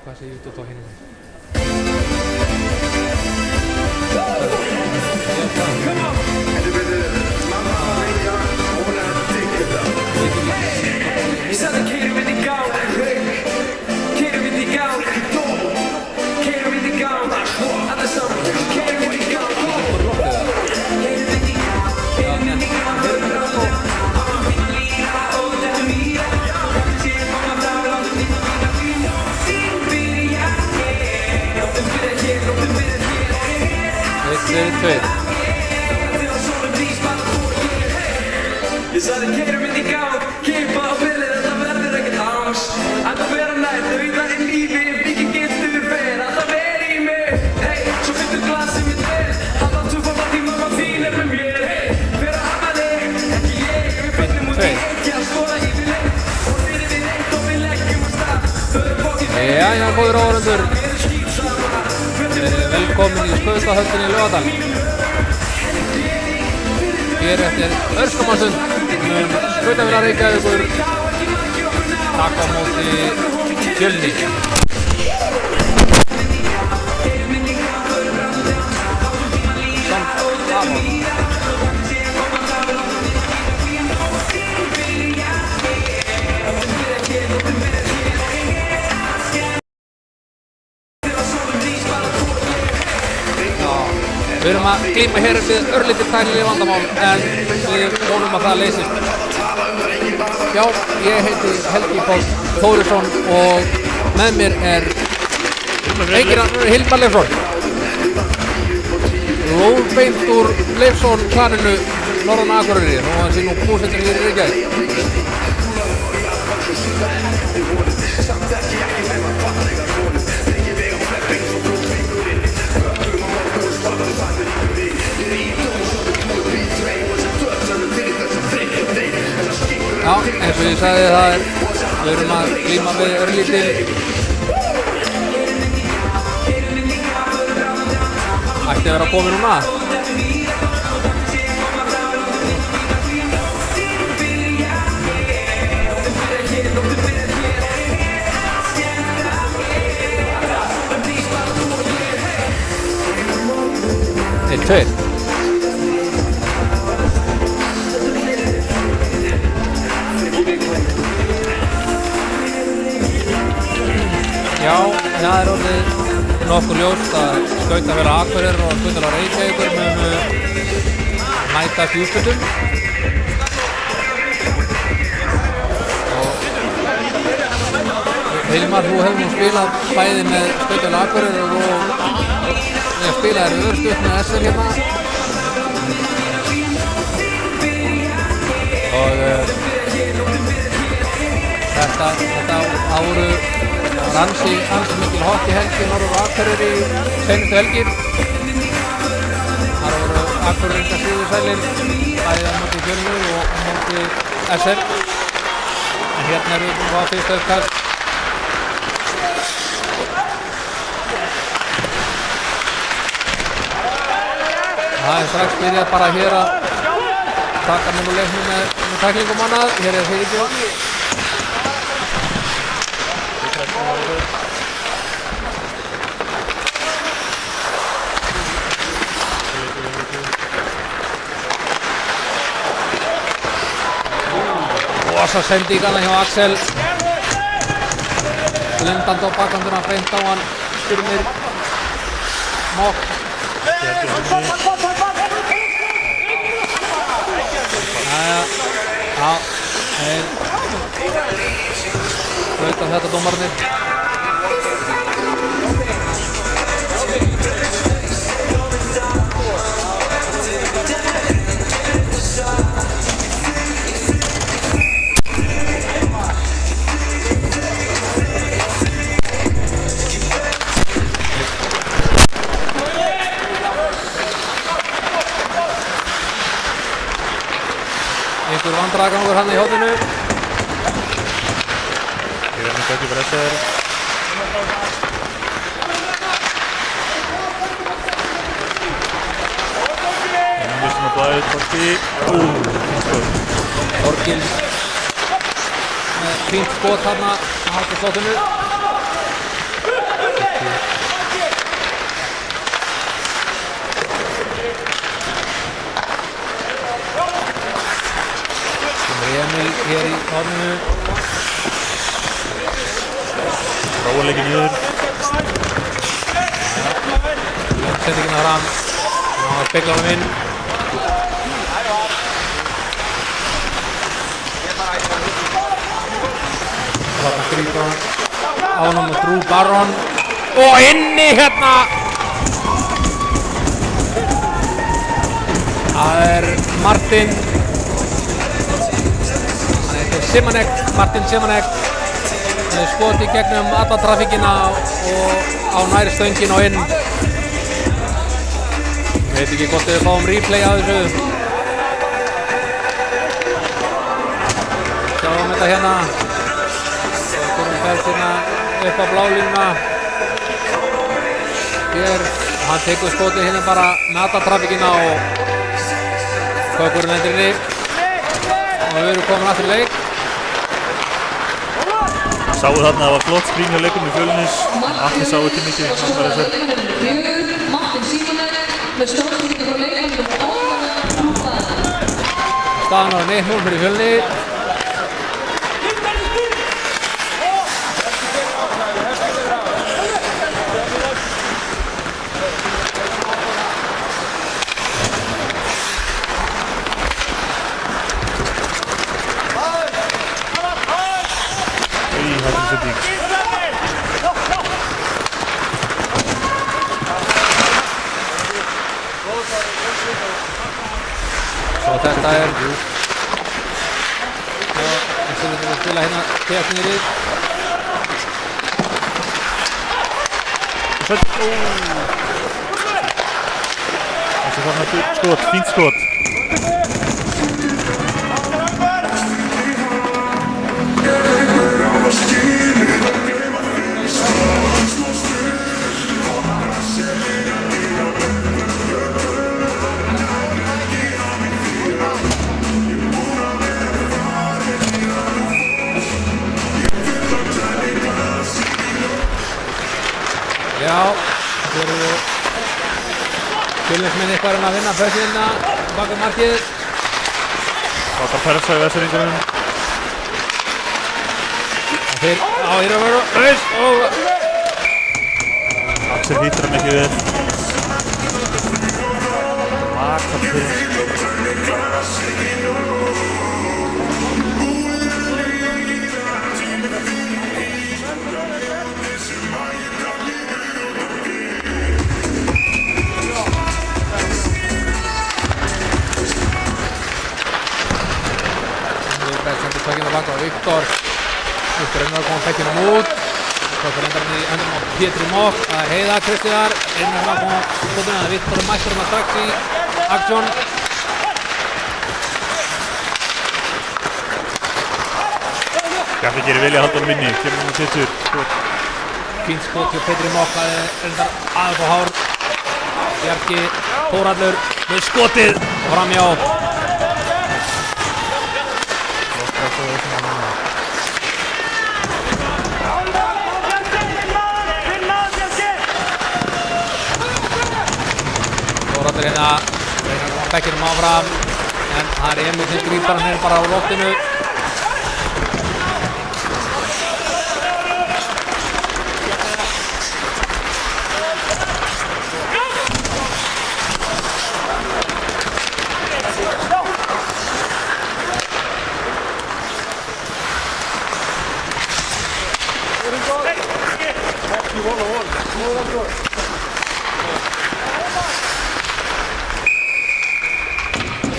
hvað segir YouTube á hinni? Tveir. Ég sagði keyrum inn í gang, kippa á bilið, þetta verður ekkert hans. Alltaf vera nært, auða inn lífi, vikið gildur fer, alltaf vera í mig. Hey, svo fylltu glasið mitt vel, alltaf tuffa því mamma þín með mér. Hey, vera afmæli, ekki ég, við finnum út í eitt, ég að skoða yfirleitt. Og fyrir við eitt og við leggjum að stað, förum bókið fyrir. Jæja, góður áhorfendur. Velkomin í Skautahöllina í Laugardal. Hér eftir örskamannstund mun Skautafélag Reykjavíkur taka á móti Fjölni. Við erum að glíma hér við örlítið tæknileg vandamál en við vonum að það leysist. Já, ég heiti Helgi Páll Þórisson og með mér er Hilmar Leifsson. Lóðbeint úr Leifsson klaninu norðan Akureyri og hann sé nú búsettur hér í Reykjavík. Já, eins og ég sagði við erum að glíma við örlítið ætti að vera komið núna. Einn, tveir. Já, það er orðið nokkur ljóst að Skautafélag Akureyrar og Skautafélag Reykjavíkur munu mætast í úrslitum. Og Hilmar, þú hefur nú spilað bæði með Skautafélag Akureyrar og spilaðir öðurstutt með SR hérna. Og þetta voru ansi mikil hockeyhelgi norður á Akureyri í seinustu helgi. Þar voru Akureyringar sigursælir bæði á móti Fjölni og á móti SR. En hérna erum við á fyrsta uppkast. Það er strax byrjað bara hér að taka núna leiknum með tæklingum annað. Hér er Fyrirgjöf. Rosa sendingana hjá Axel. Lindandi á bakhanduna beint á hann. Styrmir Mokk. Já, þeir flauta þetta dómarnir. Einhver vandræðagangur hann í hóðinu. Ég verður ekki bara eftir þér. Við mistum að blæða út Borgi. Borgils með fínt skot þarna á hálfslottinu. Emil hér í horninu. Róleiki niður. Sendingina fram. Ná að spegla honum inn. Þarna grípur hann á honum og Drew Barron. Og inni hérna! Það Martin. Simonek, Martin Simonek, hann skot í gegnum alla trafíkina og á næri stöngin og inn. Ég veit ekki hvort við fáum replay á þessu. Sjáum þetta hérna. Kökurinn fært hérna upp á blálínuna. Hér, hann tekur skotið hérna bara með alla trafíkina og kökurinn lendir inni. Og við erum komin aftur í leik. Sáu þarna að það var flott skrín hjá leikum í Fjölnis. Atli sáu ekki mikið. Staðan var 1-0 fyrir Fjölni. Svo þetta við spila hérna tegast niður. Þessi þarna skot, fínt skot. Já, hér eru Fjölnismenn eitthvað að vinna pressina baka markið. Frábær pressa í Vestfirðingunum. Þeir á hér að vera raus og Axel hýttir hann ekki vel. Vakafinn. sendir tökina baka á Viktor. Viktor ennur að koma fækkinum út. Tókar endar hann í höndum á Pétri Mokk. Það Heiða Kristiðar. Ennur að koma skotinu. Það Viktor mættur hann strax í aksjón. Gaffi gerir vel í að halda honum inni. Kemur hann sittur. Fínt skot hjá Pétri Mokk. Það endar aðeins á hár. Bjarki Þórhallur með skotið framjá. Þórhallur hérna reynar að koma bekkinum áfram en það Emil sem grípar hann hérna bara á loftinu.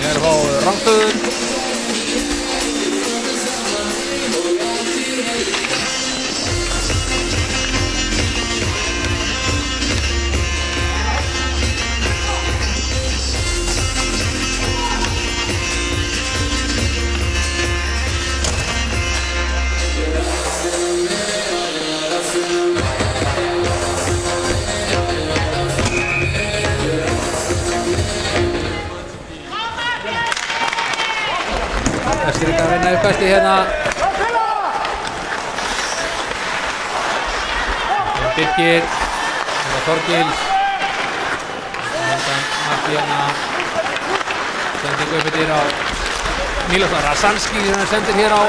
Hér er fáið rangstöður. Þessir ekki að reyna uppkasti hérna. Birgir Þorgils. Undan marki hérna. Sending upp yfir á Miloslav Rasanski sem sendir hér á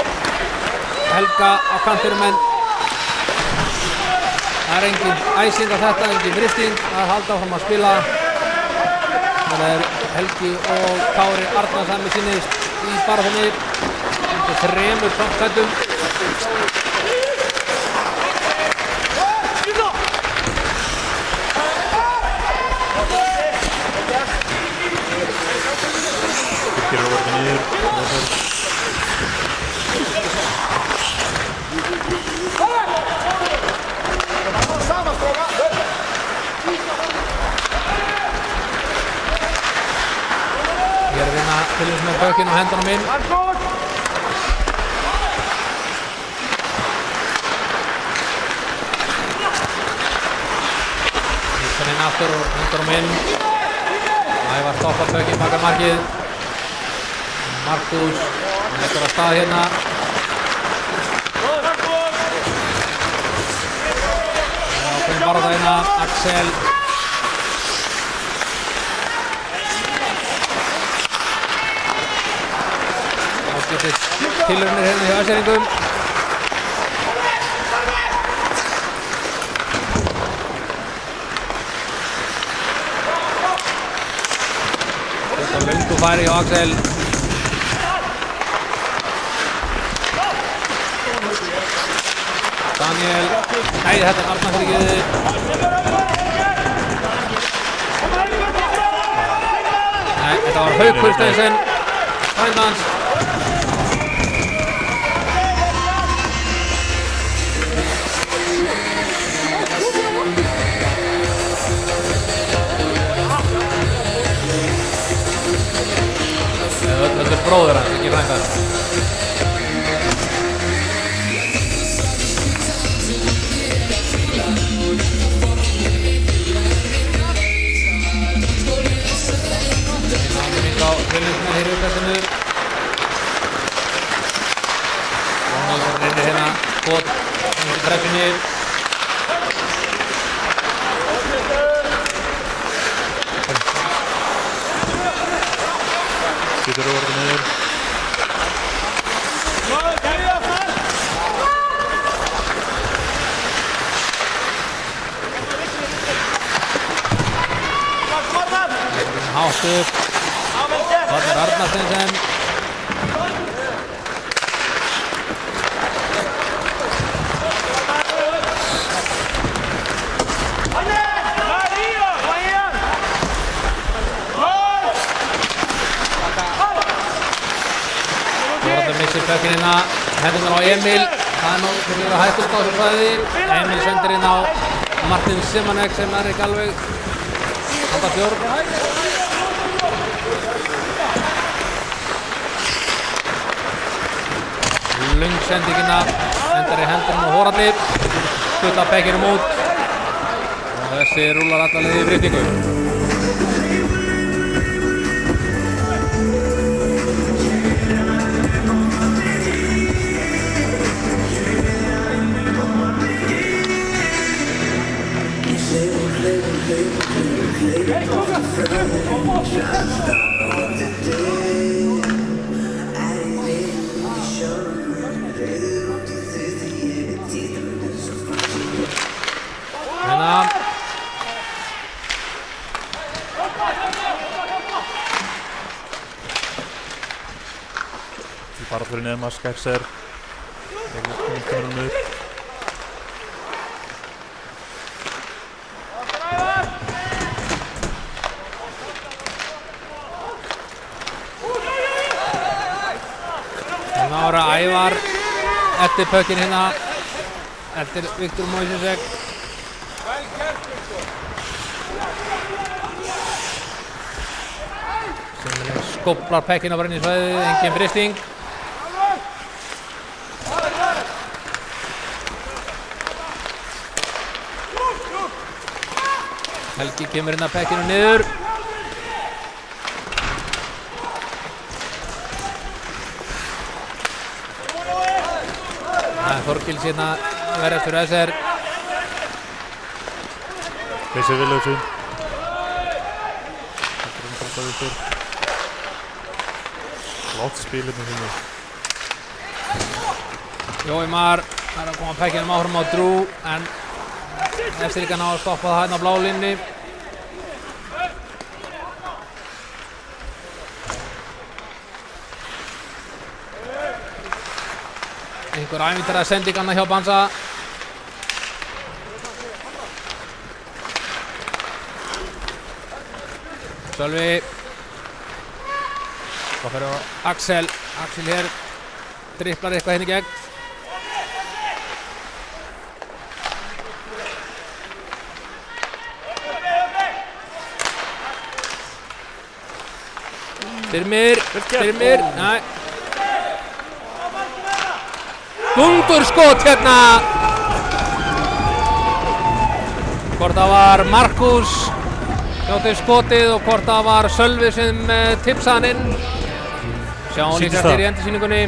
Helga á kantinum en það er engin æsing á þetta, engin fristing að halda áfram að spila. Það er Helgi og Kári Arnarsson með sinnist í baráttunni undir 3 framkvæmdum. Birkir er orðið niður. Ég er að vinna til þess með bökinn og hendunum inn. Nýttan inn aftur og hendunum inn. Ævar stoppar bökinn baka markið. Markus leggur að stað hérna. Ákveðin barátta hérna. Axel. Tilraunir hérna hjá Össeringum. Þetta löngu færi hjá Axel. Daniel. Nei, þetta er Arnarfyrirgeði. Nei, þetta var Haukur Steinsen. Hændans. Þetta er bróður hans, ekki frænda. Áminning á Fjölnismenn hér í uppkastinu. Rónaldur reynir hérna skot undir treffinni. Birkir er orðið niður. Hátt upp. Þarna er Arnarsteinsen. Þórðar missir bökinn hérna. Hendunar á Emil. Það er nú fyrir að hægt út á þessu svæði. Emil sendir inn á Martin Simonek sem er ekki alveg handa fjórn. Löng sendingina endar í hendunum á Þórarni. Skutta bekkinum út og þessi rúlar alla leið í fristingu. Bara fyrir neðum að Skefser. Kemur hann upp. Nára Ævar eftir pökkinn hérna. Eftir Viktor Mojsesek. Sem skóplar pökkinn á bara inn í svæðið. Engin fristing. Helgi kemur inn að pekkinu niður. Það er Þorgils hérna verið eftir SR. Leysir vel auðvitað. Látt spilið með þenni. Jói Mar að koma pekkinum áfram á Drew en eftir líka ná að stoppa það hérna á blá línni. Einhver ævintýraði sending annað hjá Bansa. Sölvi. Það fyrir á Axel. Axel hér dribblar eitthvað hérna í gegn. Styrmir, næ. Dundurskot hérna. Hvort það var Markus hljótið skotið og hvort það var Sölvi sem tipsaði hann inn. Sjáum líka eftir í endursýningunni.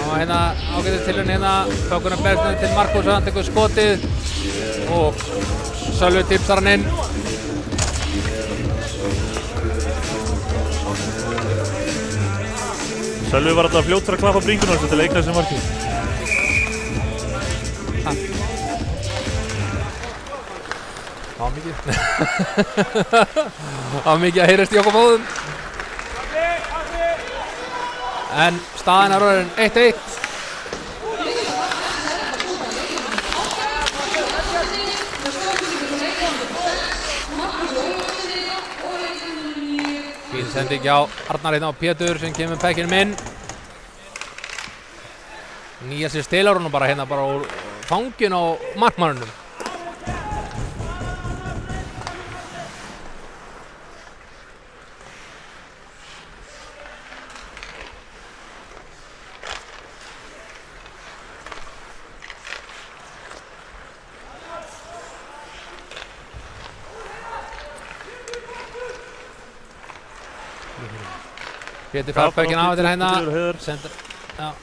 Og hérna ágætis tilraun hérna. Föggunum berst til Markus og hann tekur skotið og Sölvi tipsar hann inn. Sölvi var alltaf fljótur að klappa bringuna til að leikna þessi marki. Það var mikið. Það var mikið að heyrast í okkur báðum. En staðan er orðin 1-1. Fín sending á Arnar hérna á Pétur sem kemur með pekkinum inn. Nýja sér stilar honum bara hérna bara úr fangin á markmannunum. Pétur fær pökkinn af til hérna. Sendur, já.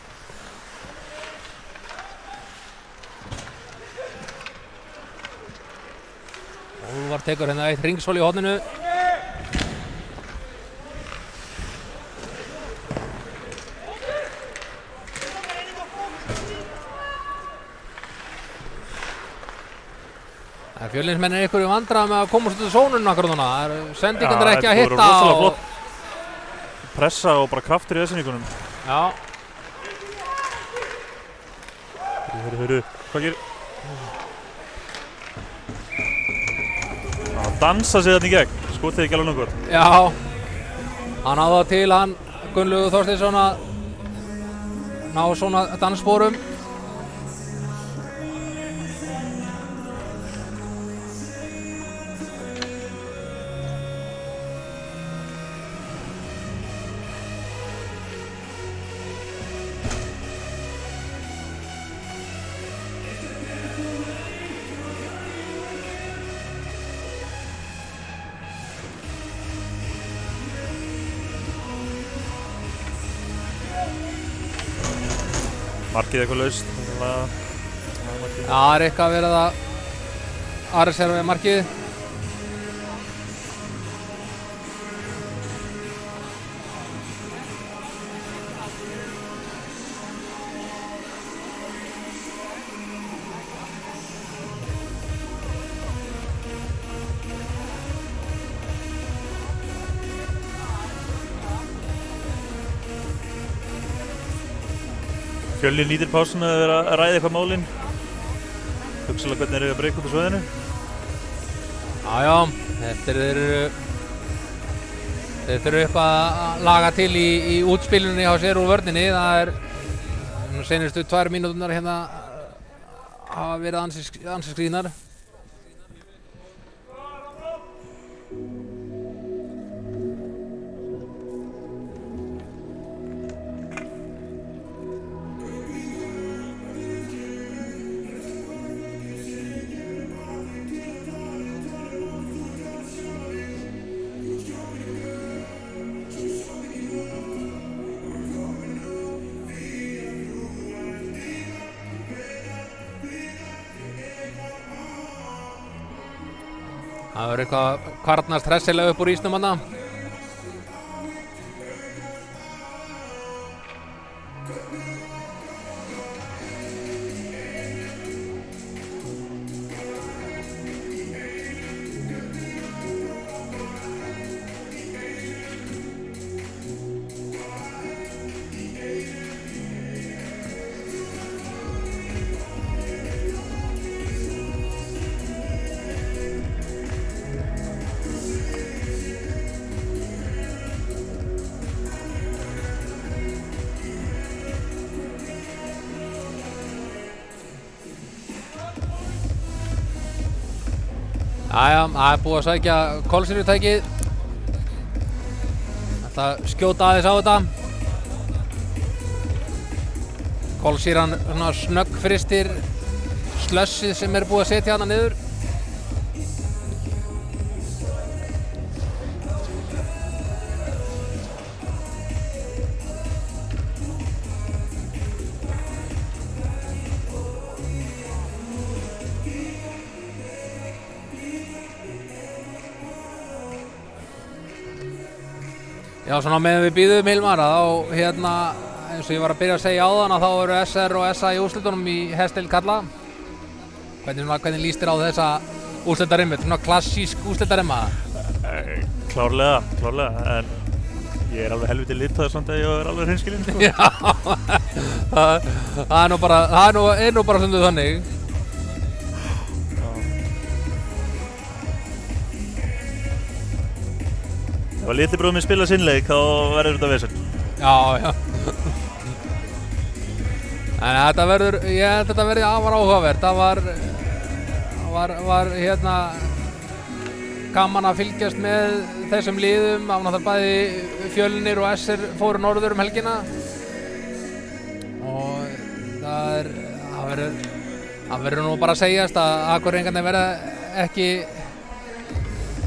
Úlfar tekur hérna eitt hringsól í horninu. Fjölnismenn er ykkur í vandræðum með að komast út úr sónunum akkur núna. Sendingarnir ekki að hitta. Rosalega flott pressa og bara kraftur í þessningunum. Já. Hörru, hvað gerir? Það dansa sig þarna í gegn, skotið ekki alveg nokkuð. Já, hann á það til hann Gunnlaugur Þorsteinsson að ná svona danssporum. Markið eitthvað laust. Já, það er eitthvað verið að reserva markið. Fjölnir nýtir pásuna að vera að ræða eitthvað málin. Hugsalega hvernig eru að breyka út á svæðinu. Já, þeir þurfu eitthvað að laga til í útspilunni á sér úr vörninni. Það er seinustu 2 mínúturnar hérna hafa verið ansi skrýnar. Það verður eitthvað kvarnast hressilega upp úr ísnum hana. Jæja, það búið að sækja kolsýrutækið. Þetta skjóta aðeins á þetta. Kolsýran svona snöggfristir slössið sem búið að setja hana niður. Já, svona meðan við býðum Hilmar þá hérna, eins og ég var að byrja að segja áðan að þá eru SR og SA í úrslitunum í hestdeild karla. Hvernig líst þér á þessa úrslitarimmu? Svona klassísk úrslitarimma? Klárlega, en ég er alveg helviti litaður samt að ég er alveg hreinskilinn, sko. Já, það er nú bara stundum þannig. Ef að litli bróðir minn spila sinn leik, þá verður þetta vesen. Já. En þetta verður, ég held að þetta verði afar áhugavert. Það var hérna gaman að fylgjast með þessum liðum. Það var náttúrulega bæði Fjölnir og SR fóru norður helgina. Og það verður nú bara að segjast að Akureyringarnir verða ekki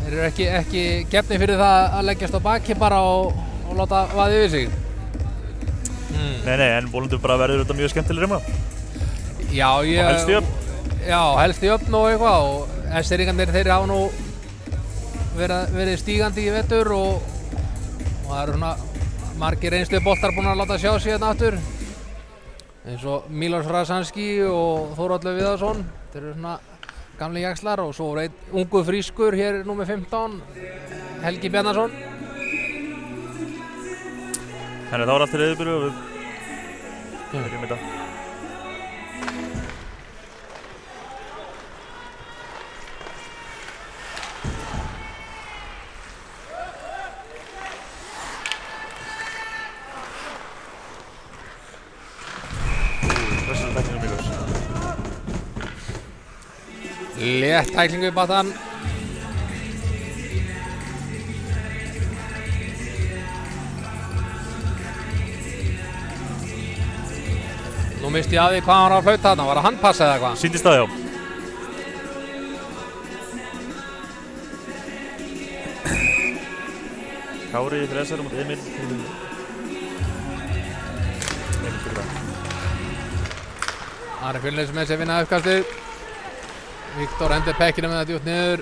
Þeir eru ekki gefnir fyrir það að leggjast á baki bara og láta vaða yfir sig. Nei, en vonandi bara verður þetta mjög skemmtileg rimma. Já, og helst í öfn. Já, helst í öfn og eitthvað og SR-ingarnir þeir hafa nú verið stígandi í vetur og það eru svona margir reynslu boltar búin að láta sjá sig hérna aftur. Eins og Milos Rasanski og Þórhallur Viðarsson. Þeir eru svona gamli jaxlar og svo voru einn ungu frískur hér númer 15, Helgi Bjarnason. Þannig þá er allt til reyðbyrju og við byrjum þetta. Þessari tækningu Milos. Létt tæklingu í batan. Nú misti ég að því hvað hann var að flauta þarna. Var það handpass eða hvað? Sýndist það, já. Kári fyrir SR mot Emil. Emil fyrir það. Ari Fjölnir sem þessi vinna uppkastið. Viktor hendir pekkinu með þetta út niður.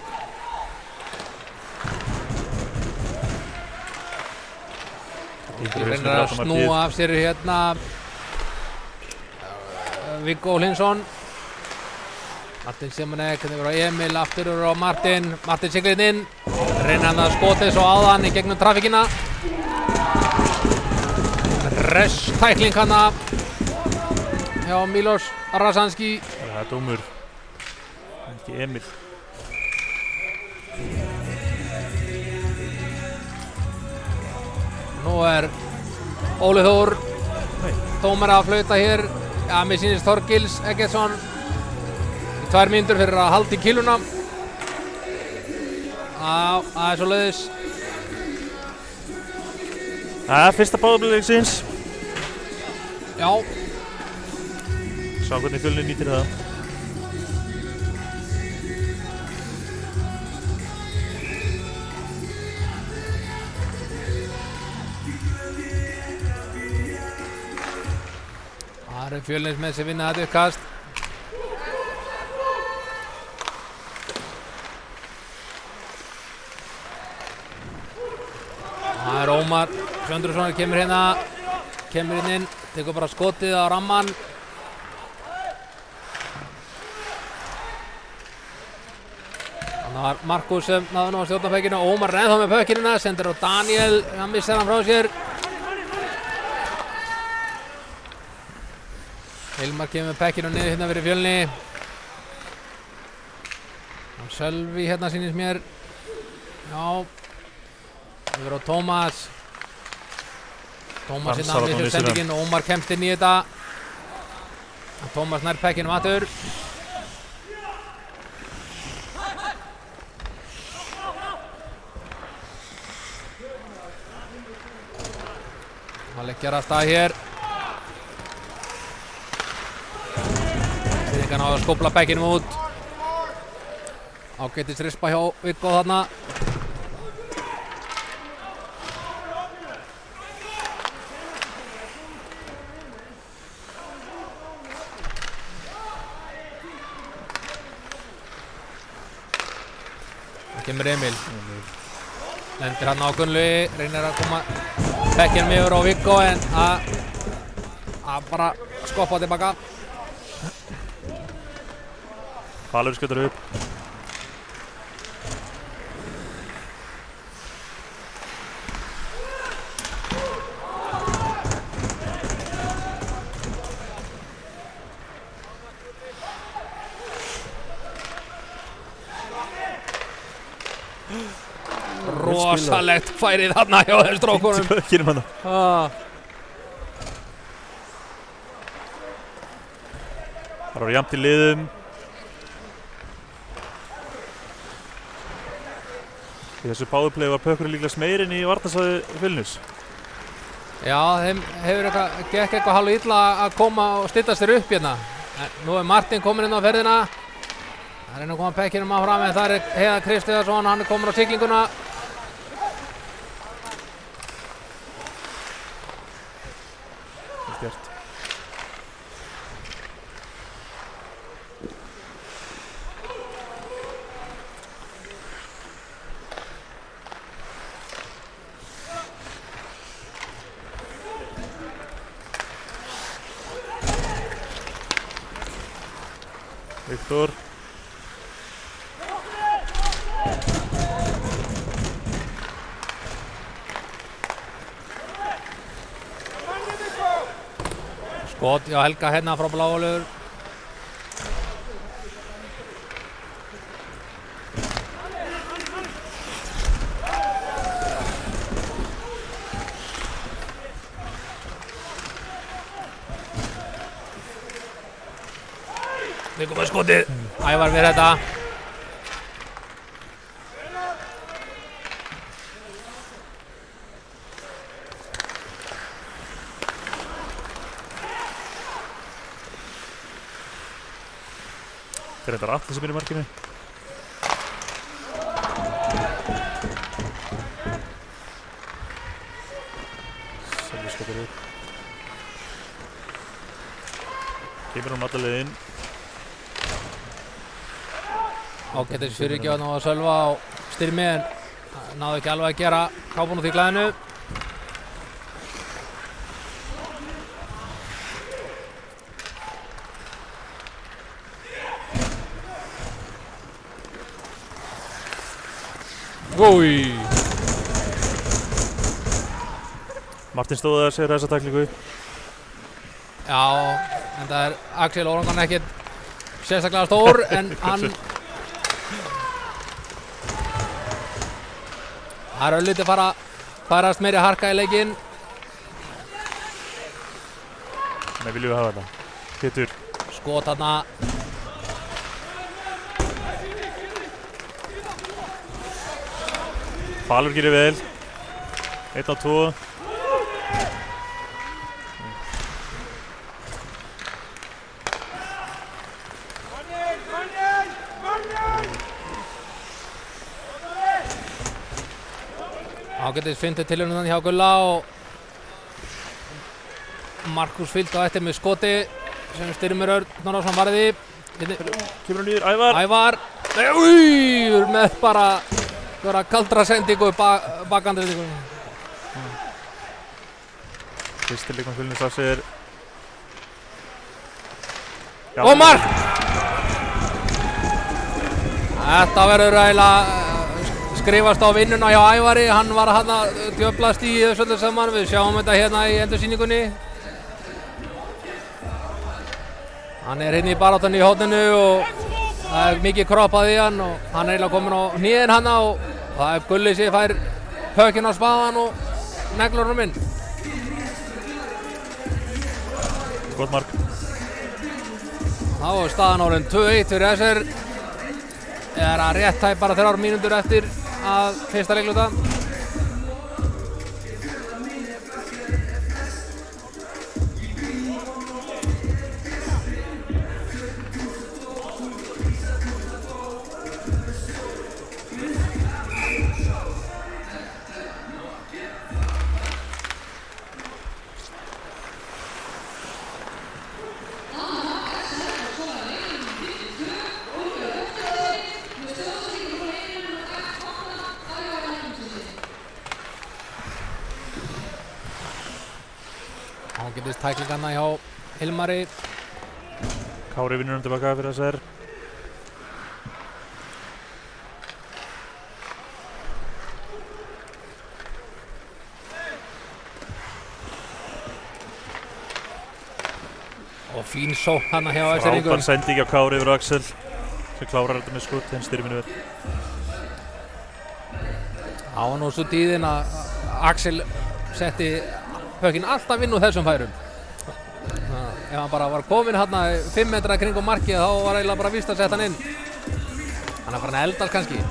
Reynir að snúa af sér hérna Viggo Hlinsson. Martin Simonek, þetta verður á Emil, aftur verður á Martin. Martin siglir inn. Reynir hann að skota svo áðan í gegnum trafíkina. Tækling hana hjá Milos Rasanski. Það er dómur. Ekki Emil. Nú er Óli Þór dómari að flauta hér. Ja, mér sýnist Þorgils Eggertsson í 2 mínútur fyrir að halda í kiluna. Já, það er svoleiðis. Það er fyrsta báðabliðleiksins. Já. Sjá hvernig Fjölnir nýtir það. Það er Fjölnir með sem vinna þetta uppkast. Það Ómar Söndrursson kemur inn, tekur bara skotið á ramman. Það var Markus sem náði nú að stjórna pökkinu. Ómar er ennþá með pökkinina, sendir á Daniel, hann missir hann frá sér. Hilmar kemur með pökkinu niður hérna fyrir Fjölni. Sölvi hérna sýnist mér. Já. Yfir á Tómas. Tómas hérna missir sendinginn, Ómar kemst inn í þetta. Tómas nær pökkinu aftur. Það leggjar að stað hér. Þýðingan á að skópla bekkinum út. Ágætis rispa hjá Viggo þarna. Það kemur Emil. Lendir hann á Gunnlaugi, reynir að koma bekkinum yfir á Viggo en að bara skoppa tilbaka. Falur skjötur upp. Rosalegt færið þarna hjá þeim strókunum. Pökkinum hann. Það var jafnt í liðum. Í þessu powerplay var Pökkurinn líklega meirinn í varnarsvæði Fjölnis. Já, þeim gekk eitthvað hálf illa að koma og styttast þér upp hérna. En nú Martin komin inn á ferðina. Það reyna að koma pekkinum áfram en það Heiðar Kristiðarsson, hann komin á siglinguna. Gert. Viktor. Skot hjá Helga hérna frá Bláolur. Við komum skotið. Ævar við þetta. Það reyndar Atli sem er í markinu. Sölvi skotar upp. Kemur hún alla leið inn. Ágætis fyrirgefan á að Sölva á styrmi en náðu ekki alveg að gera kápun út í klæðinu. Új! Martin stóð að segja þessa tæklingu. Já, en það Axel Órangan ekkert sérstaklega stór en hann það öllítið farast meiri harka í leikinn. Nei, viljum við hafa þetta. Pétur. Skot þarna. Falur gerir vel. 1-2. Ágætis fyndið tilhörnum hjá Gulla og Markus fylgd á eftir með skoti sem Styrmir Örn Norðarsson varði. Kemur hann nýður, Ævar. Ævar. Új, með bara kaldra sendingu bakandrendingu. Fyrsti leikmann Fjölnis af sig Og mark! Þetta verður eiginlega skrifast á vinnuna hjá Ævari, hann var hann að djöflast í þessu öllu saman, við sjáum þetta hérna í endursýningunni. Hann er hérna í baráttunni í horninu og það er mikið kroppað í hann og hann er eiginlega kominn á hnéðin hann og það er Gulli sem fær hökinn á spaðan og neglur honum inn. Gott mark. Þá er staðan orðin 2-1 fyrir SR. Er að rétt tæp bara 3 mínútur eftir að fyrsta leikluta. Ágætis tæklinganna hjá Hilmari. Kári vinnur tilbaka fyrir SR. Og fín sókn hana hjá SR-ingum. Frábær sending á Kári yfir Axel sem klárar þetta með skot, henn styrminu verð. Það var nú svo tíðin að Axel setti hökinn alltaf inn úr þessum færum. Ef hann bara var kominn hérna 5 metra kringum markið þá var eiginlega bara víst að setja hann inn. Hann er farin að eldast kannski.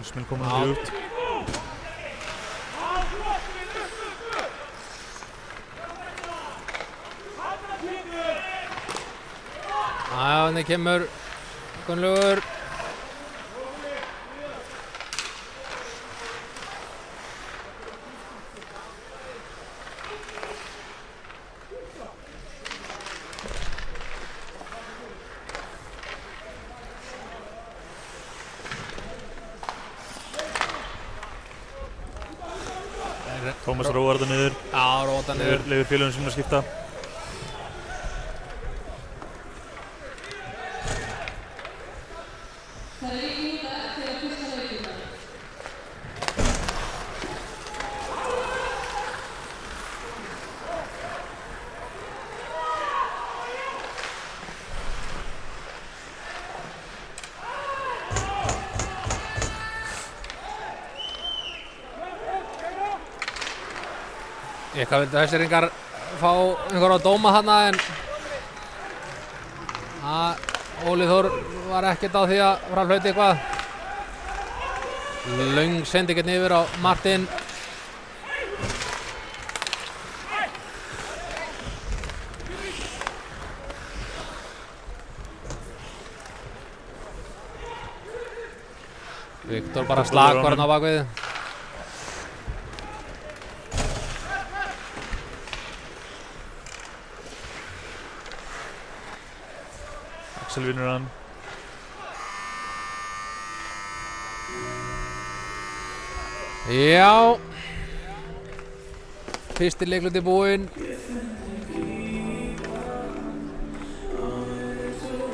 Smil komin hann út. Þannig kemur Gunnlaugur. Tómas róar þetta niður. Já, róar þetta niður. Leyfir félögum sínum að skipta. Eitthvað vildu SR-ingar fá einhverja dóma þarna en Óli Þór var ekkert á því að fara að hlauta eitthvað. Löng sendi hérna yfir á Martin. Viktor bara slakur hann á bakvið. Axel vinnur hann. Já. Fyrsti leikluti búinn.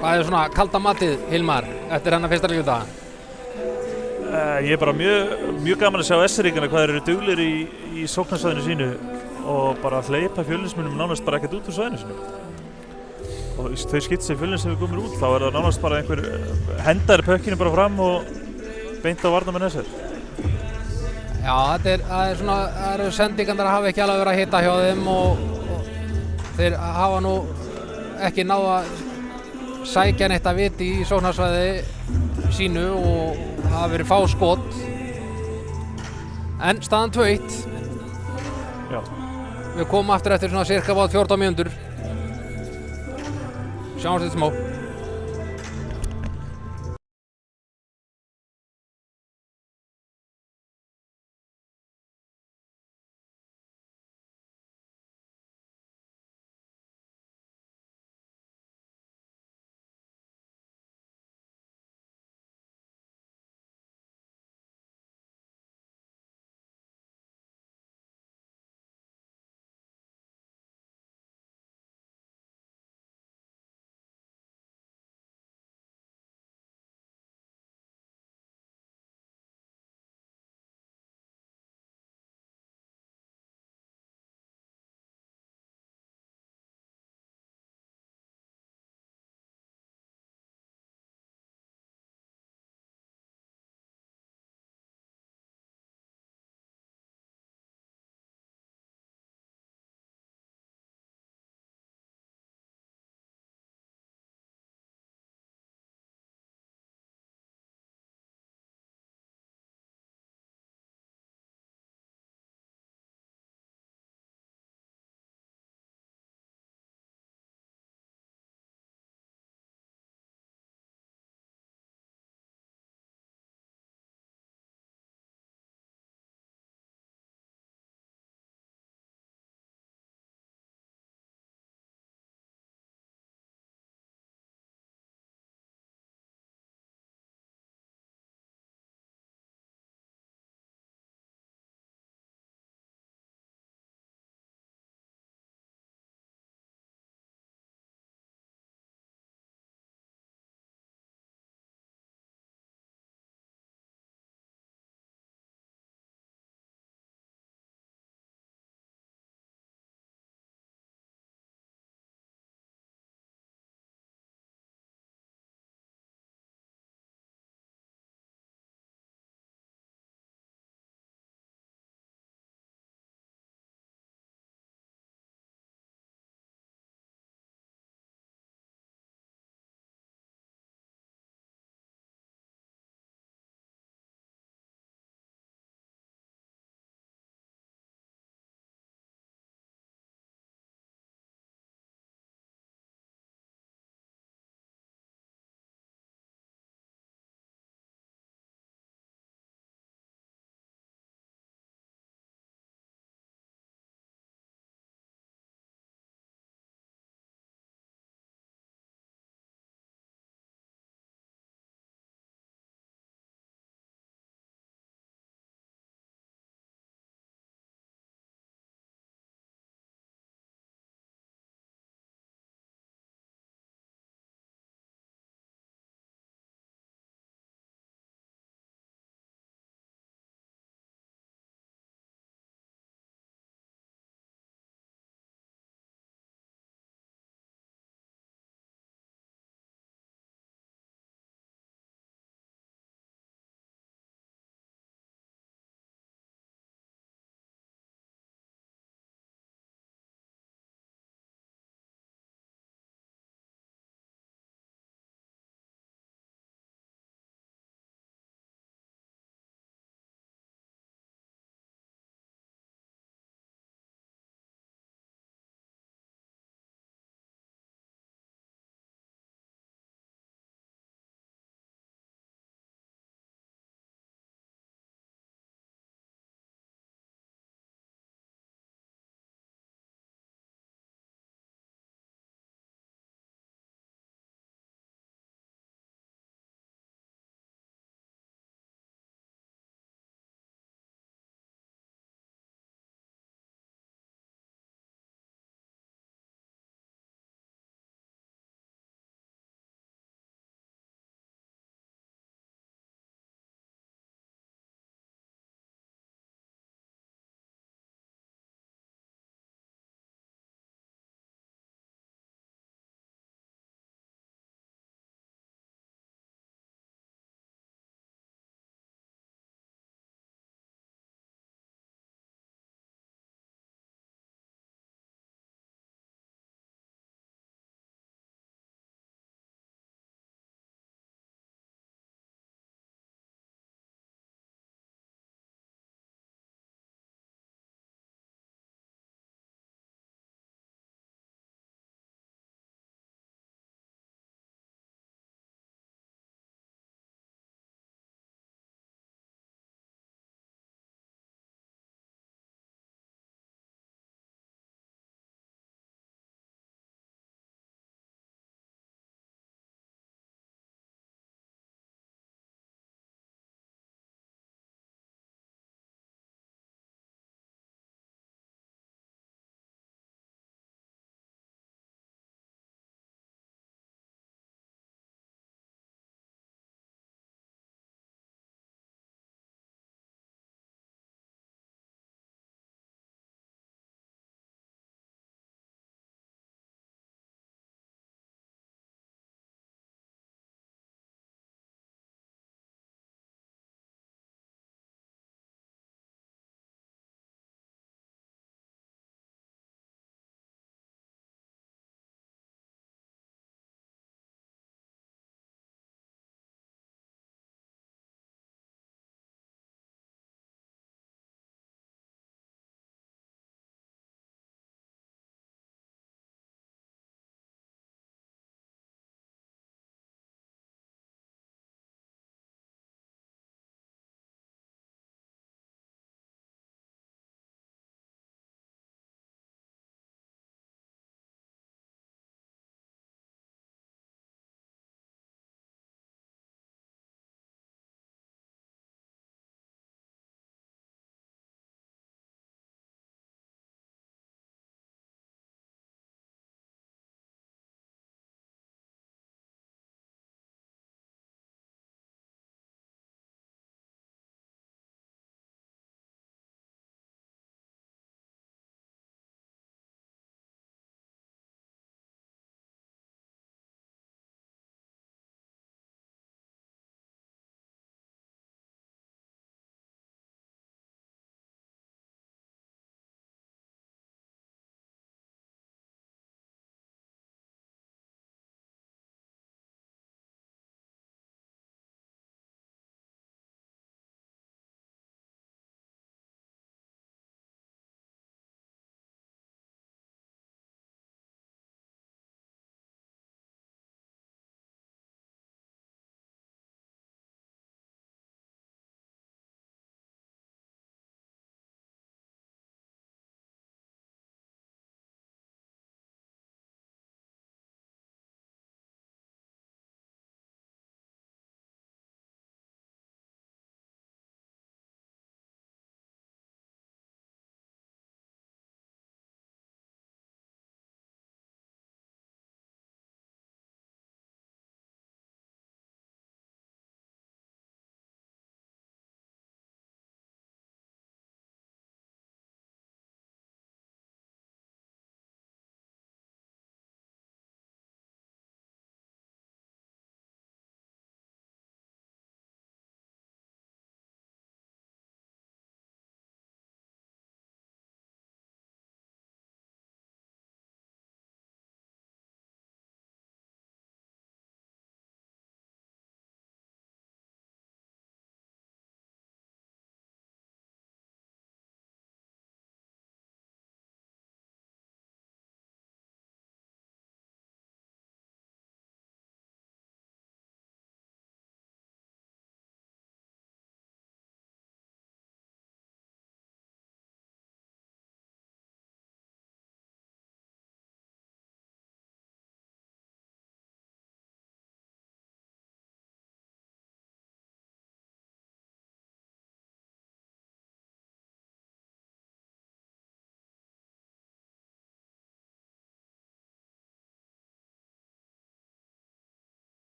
Hvað er svona kalda matið, Hilmar, eftir hennar fyrsta leikluta? Ég er bara mjög gaman að sjá SR-ingana hvað þeir eru duglir í sóknarsvæðinu sínu og bara hleypa Fjölnismunum nánast bara ekkert út úr svæðinu sínu. Og þau skipt sem Fjölnis hefur komið út, þá er það nánast bara einhver hendar pökkinu bara fram og beint á varnarmenn SR. Já, það eru sendingarnar að hafa ekki alveg verið að hitta hjá þeim og þeir hafa nú ekki náð að sækja neitt að viti í sóknarsvæði sínu og það hafa verið fá skot. En staðan 2-1. Já. Við komum aftur eftir svona cirka 14 mínútur. Sjáumst þetta smá.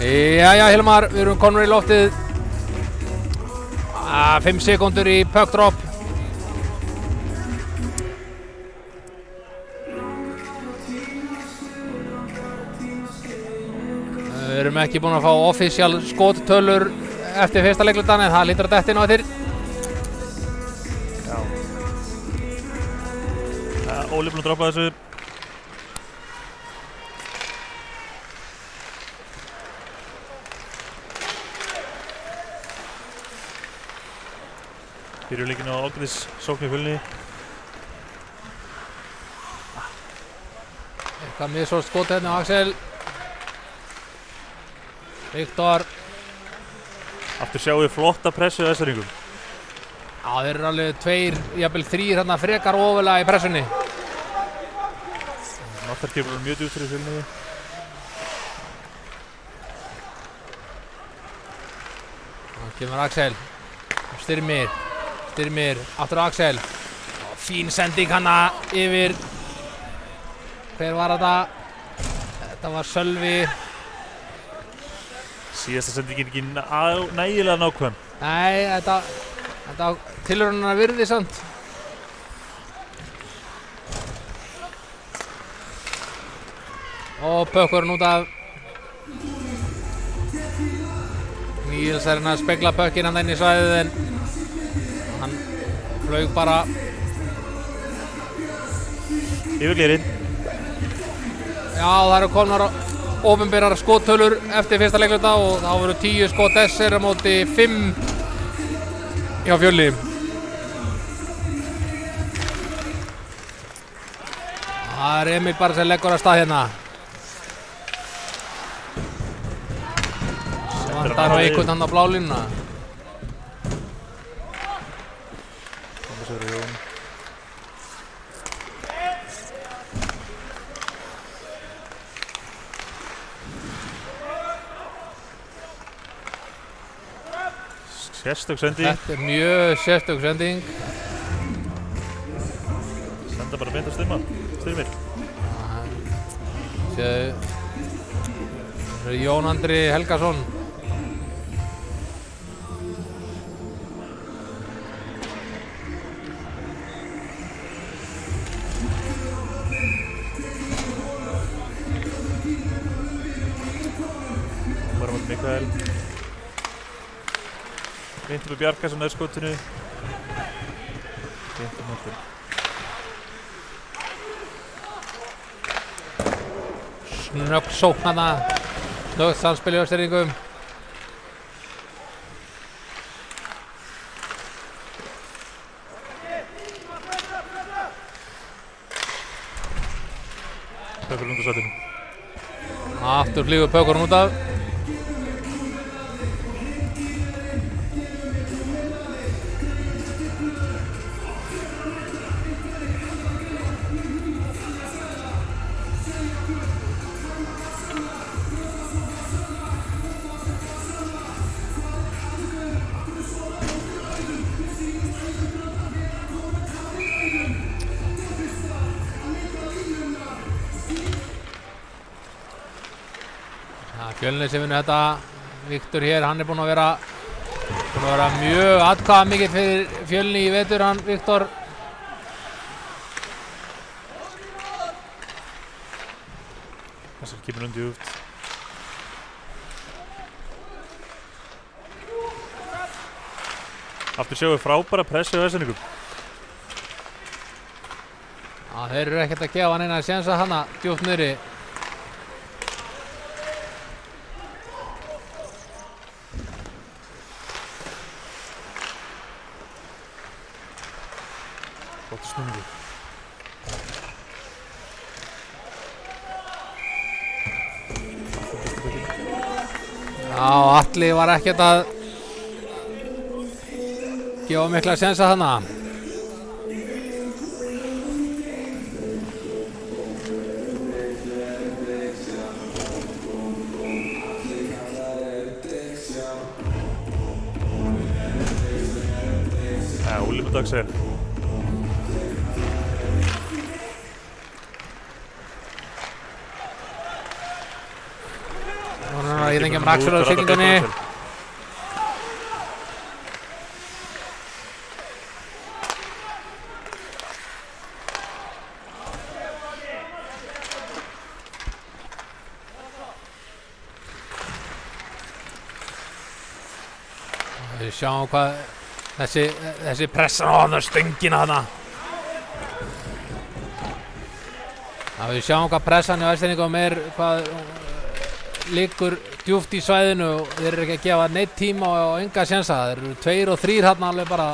Jæja, Hilmar, við erum konur í loftið. 5 sekúndur í puck drop. Við erum ekki búin að fá official skottölur eftir fyrsta leiklutan en það lítur að detta inn á eftir. Já. Óli búinn að droppa þessu. Byrjuleikinn á ágætis sókn í Fjölni. Eitthvað misort skot hérna á Axel. Viktor. Aftur sjáum við flotta pressu á Essaringum. Já, þeir eru alveg 2, jafnvel 3 hérna frekar ofalega í pressunni. Náttarkefur eru mjög djúpt fyrir Fjölni. Það kemur Axel. Styrmir, aftur Axel. Fín sending hana yfir. Hver var þetta? Þetta var Sölvi. Síðasta sendingin ekki nægilega nákvæm. Nei, þetta tilraunina virði samt. Og pökkurinn út af. Níels er hérna að spegla pökkinn hann inn í svæðið en hann flaug bara. Yfir glirinn. Já, það eru komnar opinberar skottölur eftir fyrsta leikluta og þá voru 10 skot þessir á móti 5 hjá Fjölni. Það er Emil bara sem leggur að stað hérna. Vantar á einhvern hann á blálínuna. Sérstök sending. Þetta er mjög sérstök sending. Senda bara beint á Styrmir. Séu Jón Andri Helgason. Bara mot Mikael. Beint upp Bjarka sem er skotinu. Beint á móti. Snögg sókn hana. Snöggt samspil í Österingum. Pökkurinn út af satinu. Aftur flýgur pökkurinn út af. Fjölni sem vinnur þetta. Viktor hér, hann er búinn að vera mjög atkvæðamikill fyrir Fjölni í vetur, hann Viktor. Þessar kemur undir djúpt. Aftur sjáum við frábæra pressu á Essaringum. Já, þeir eru ekkert að gefa hann eina sénsa hana djúpt niðri. Flottur snúningur. Já, Atli var ekkert að gefa mikla sénsa hana. Óli með Dagsel. að ég þengjum Axel á siglingunni. Við sjáum hvað þessi pressan á hann stöngina þarna. Við sjáum hvað pressan í Vestfirðingum hvað liggur djúpt í svæðinu og þeir eru ekki að gefa neitt tíma og enga sjensa. Þeir eru 2 og 3 þarna alveg bara.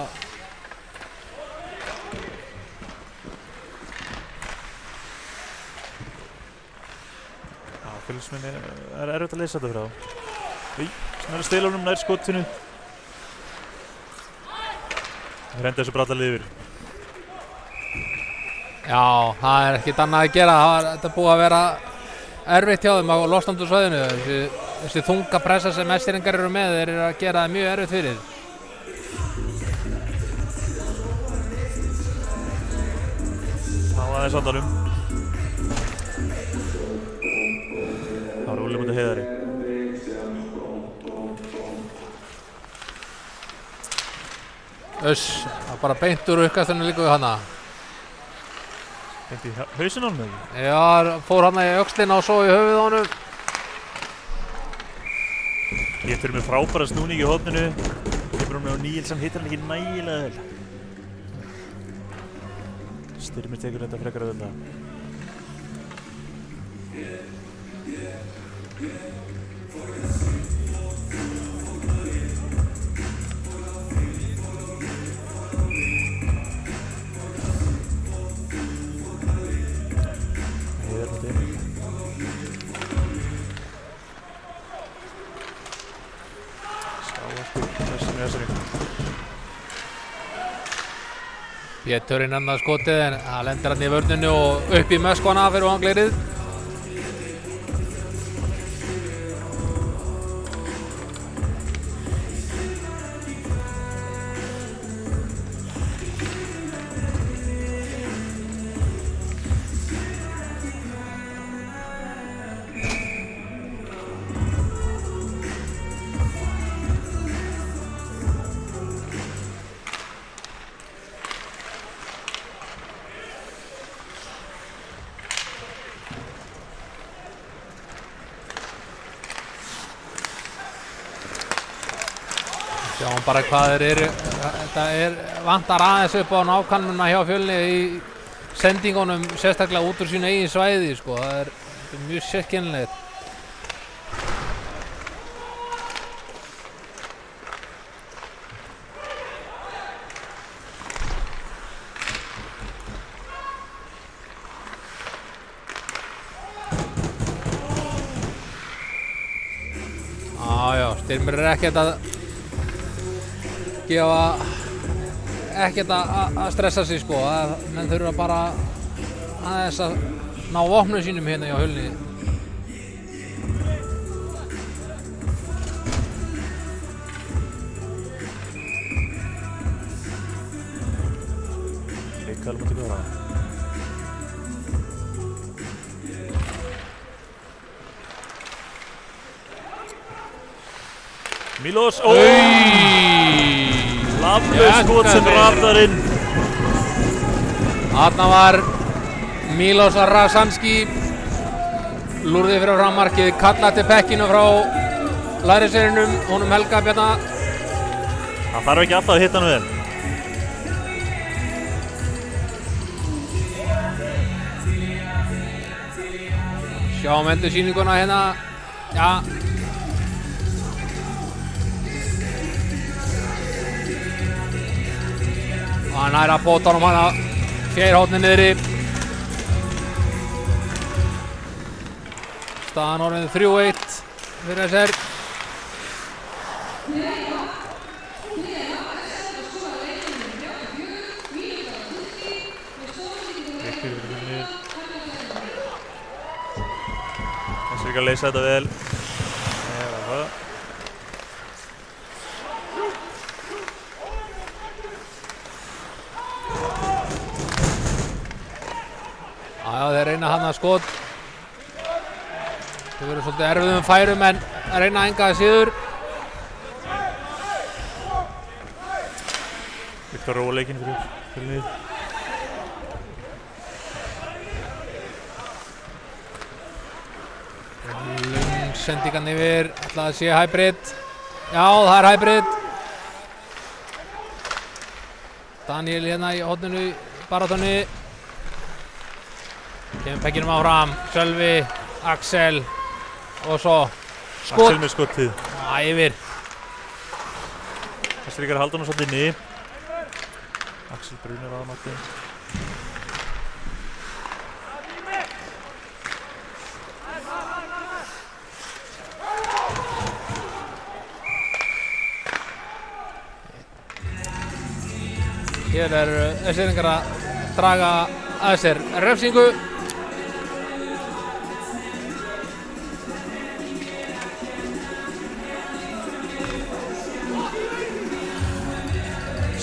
Fylgismenni erfitt að leysa þetta fyrir þá. Snæri stilunum nær skotinu. Það reyndi þessu brallali yfir. Já, það er ekkert annað að gera. Þetta er búið að vera erfitt hjá þeim á losnandu svæðinu. Þessi þunga pressa sem Vestfirðingar eru með, þeir eru að gera það mjög erfitt fyrir. Það var aðeins andanum. Það var Úlli mútið Heiðari. Það er bara beint úr uppkastinu líka við hana. Beint í hausinn á honum eða? Já, fór hana í öxlina og svo í höfuð á honum. Ég fyrir með frábæra snúning í horninu. Kemur hún með Níelsson, hittar hann ekki nægilega vel. Styrmir tekur þetta frekar að þetta. Péturinn annað skotið en það lendir hann í vörninu og upp í möskvana fyrir vangleirið. Sjáum bara hvað þeir eru, þetta vantar aðeins upp á nákvæmnina hjá Fjölni í sendingunum, sérstaklega út úr sínu eigin svæði, sko. Það er mjög sérkennilegt. Já, Styrmir ekkert að ekkert að stressa sig, sko. Menn þurfa bara aðeins að ná vopnum sínum hérna hjá Fjölni. Mikael mútið góða. Milos, Laflaug skot sem rafnar inn. Þarna var Milos Rasanski, lúrði fyrir fram markið, kallaði til pekkinu frá lærisveininum, honum Helga Bjarna. Það þarf ekki alltaf að hitta hann vel. Sjáum endur sýninguna hérna. Já. Og hann nær að bóta honum hana fjærhóttni niðri. Staðan orðin 3-1 fyrir þessar. Þessi ekki að leysa þetta vel. Já, þeir reyna hann að skot. Þau verður svolítið erfiðum færum en að reyna að enga það síður. Viktor róa leikinn fyrir niður. Sendingan yfir, ætla að sé hybrid. Já, það er hybrid. Daniel hérna í horninu í baráttunni. Kemur pekkinum áfram, Sölvi, Axel og svo skot. Axel með skottið. Yfir. Þessi líka að halda hann svolítið inni. Axel brunir á mattin. Hér Össeringar að draga að sér refsingu.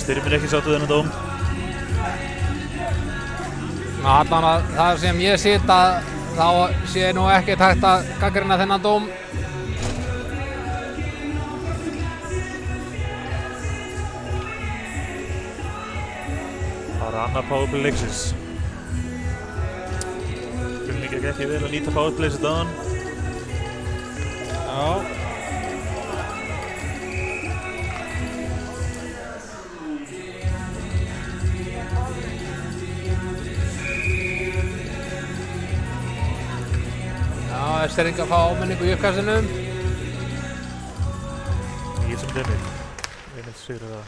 Styrmir ekki sáttu þennan dóm. Allan að það sem ég sit að þá sé nú ekkert hægt að gagnrýna þennan dóm. Það er annar powerplay leiksins. Fjölnir gekk ekki vel að nýta powerplay þessi dagann. Já. Össeringar fá áminningu í uppkastinu. Ég sem Emil. Emil sigur það.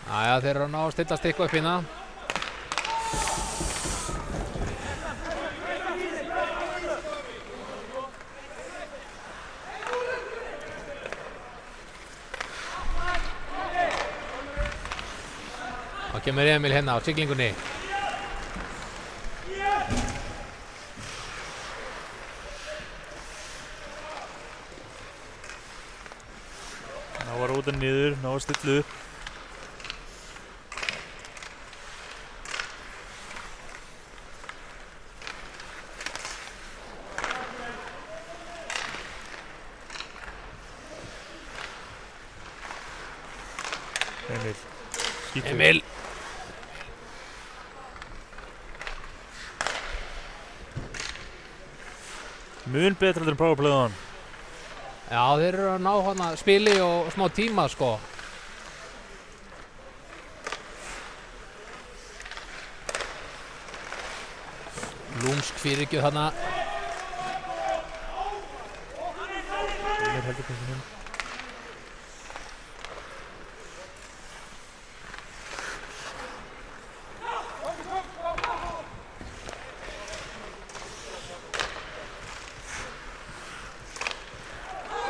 Jæja, þeir eru að ná að stillast eitthvað upp hérna. Þá kemur Emil hérna á siglingunni. Ná var rótan niður, ná að stilla upp. Emil. Skítur. Emil. Mun betra en powerplay á hann. Já, þeir eru að ná hana spili og smá tíma sko. Lúmsk fyrirgjöf þarna. Emil heldur kannski hinn.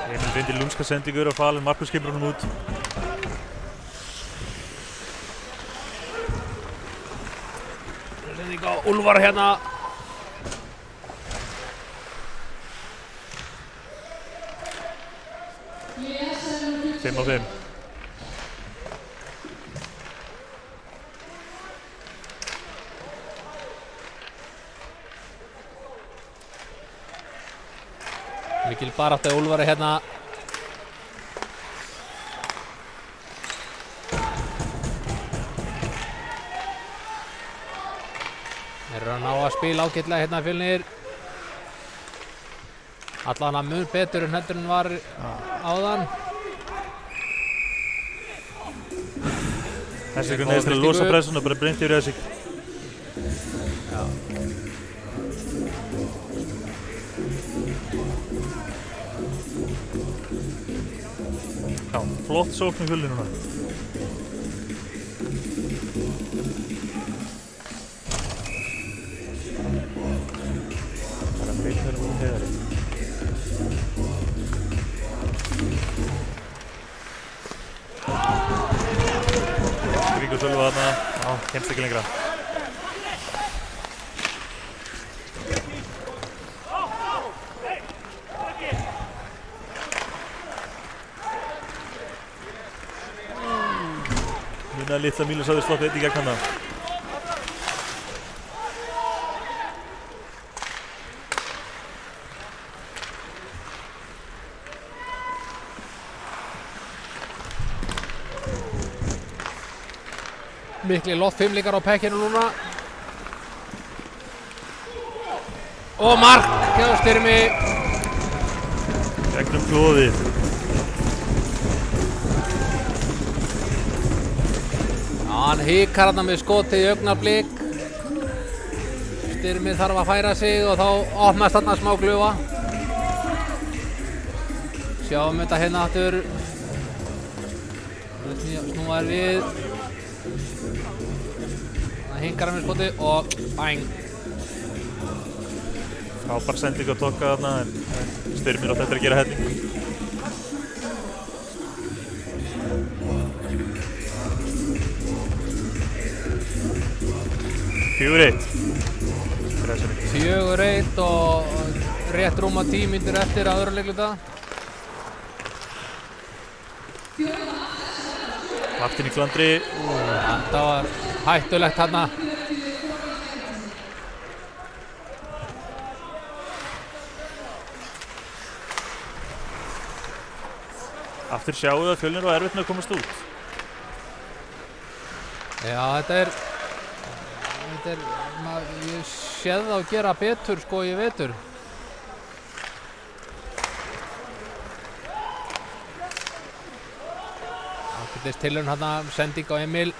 Emil vindir lúmska sendingur og Falun Markus kemur honum út. Sending á Úlfar hérna. Fimm á fimm. Mikil barátta í Úlfari hérna. Þeir eru að ná að spila ágætlega hérna Fjölnir. Allan að mun betur en heldur en var áðan. Þessi neðist til að losa pressun og bara breynt yfir þessi. Já, flott sókn í Fjölnir núna. Það er að breyta þeirra múið heiðari. Ríkur Sölva þarna, já, kemst ekki lengra. Muna litla Mílus hafði sloppið einn í gegn hana. Mikli loftfimlingar á pekkinu núna. Og mark hjá Styrmi. Gegnum klóðið. Hann hikar hann með skotið í augnablik. Styrmi þarf að færa sig og þá opnast hann smá glufa. Sjáum þetta hérna aftur. Snúar við. Hann hikar hann með skotið og bang. Frábær sending að tokka þarna en Styrmir átti eftir að gera helling. Fjögur 4-1 og rétt rúma 10 mínútur eftir að öðru leikluta. Martin í klandri. Þetta var hættulegt þarna. Aftur sjáum við að Fjölnir var erfitt með að komast út. Já, þetta er ég séð þá gera betur sko í vetur. Ágætis tilraun þarna, sending á Emil.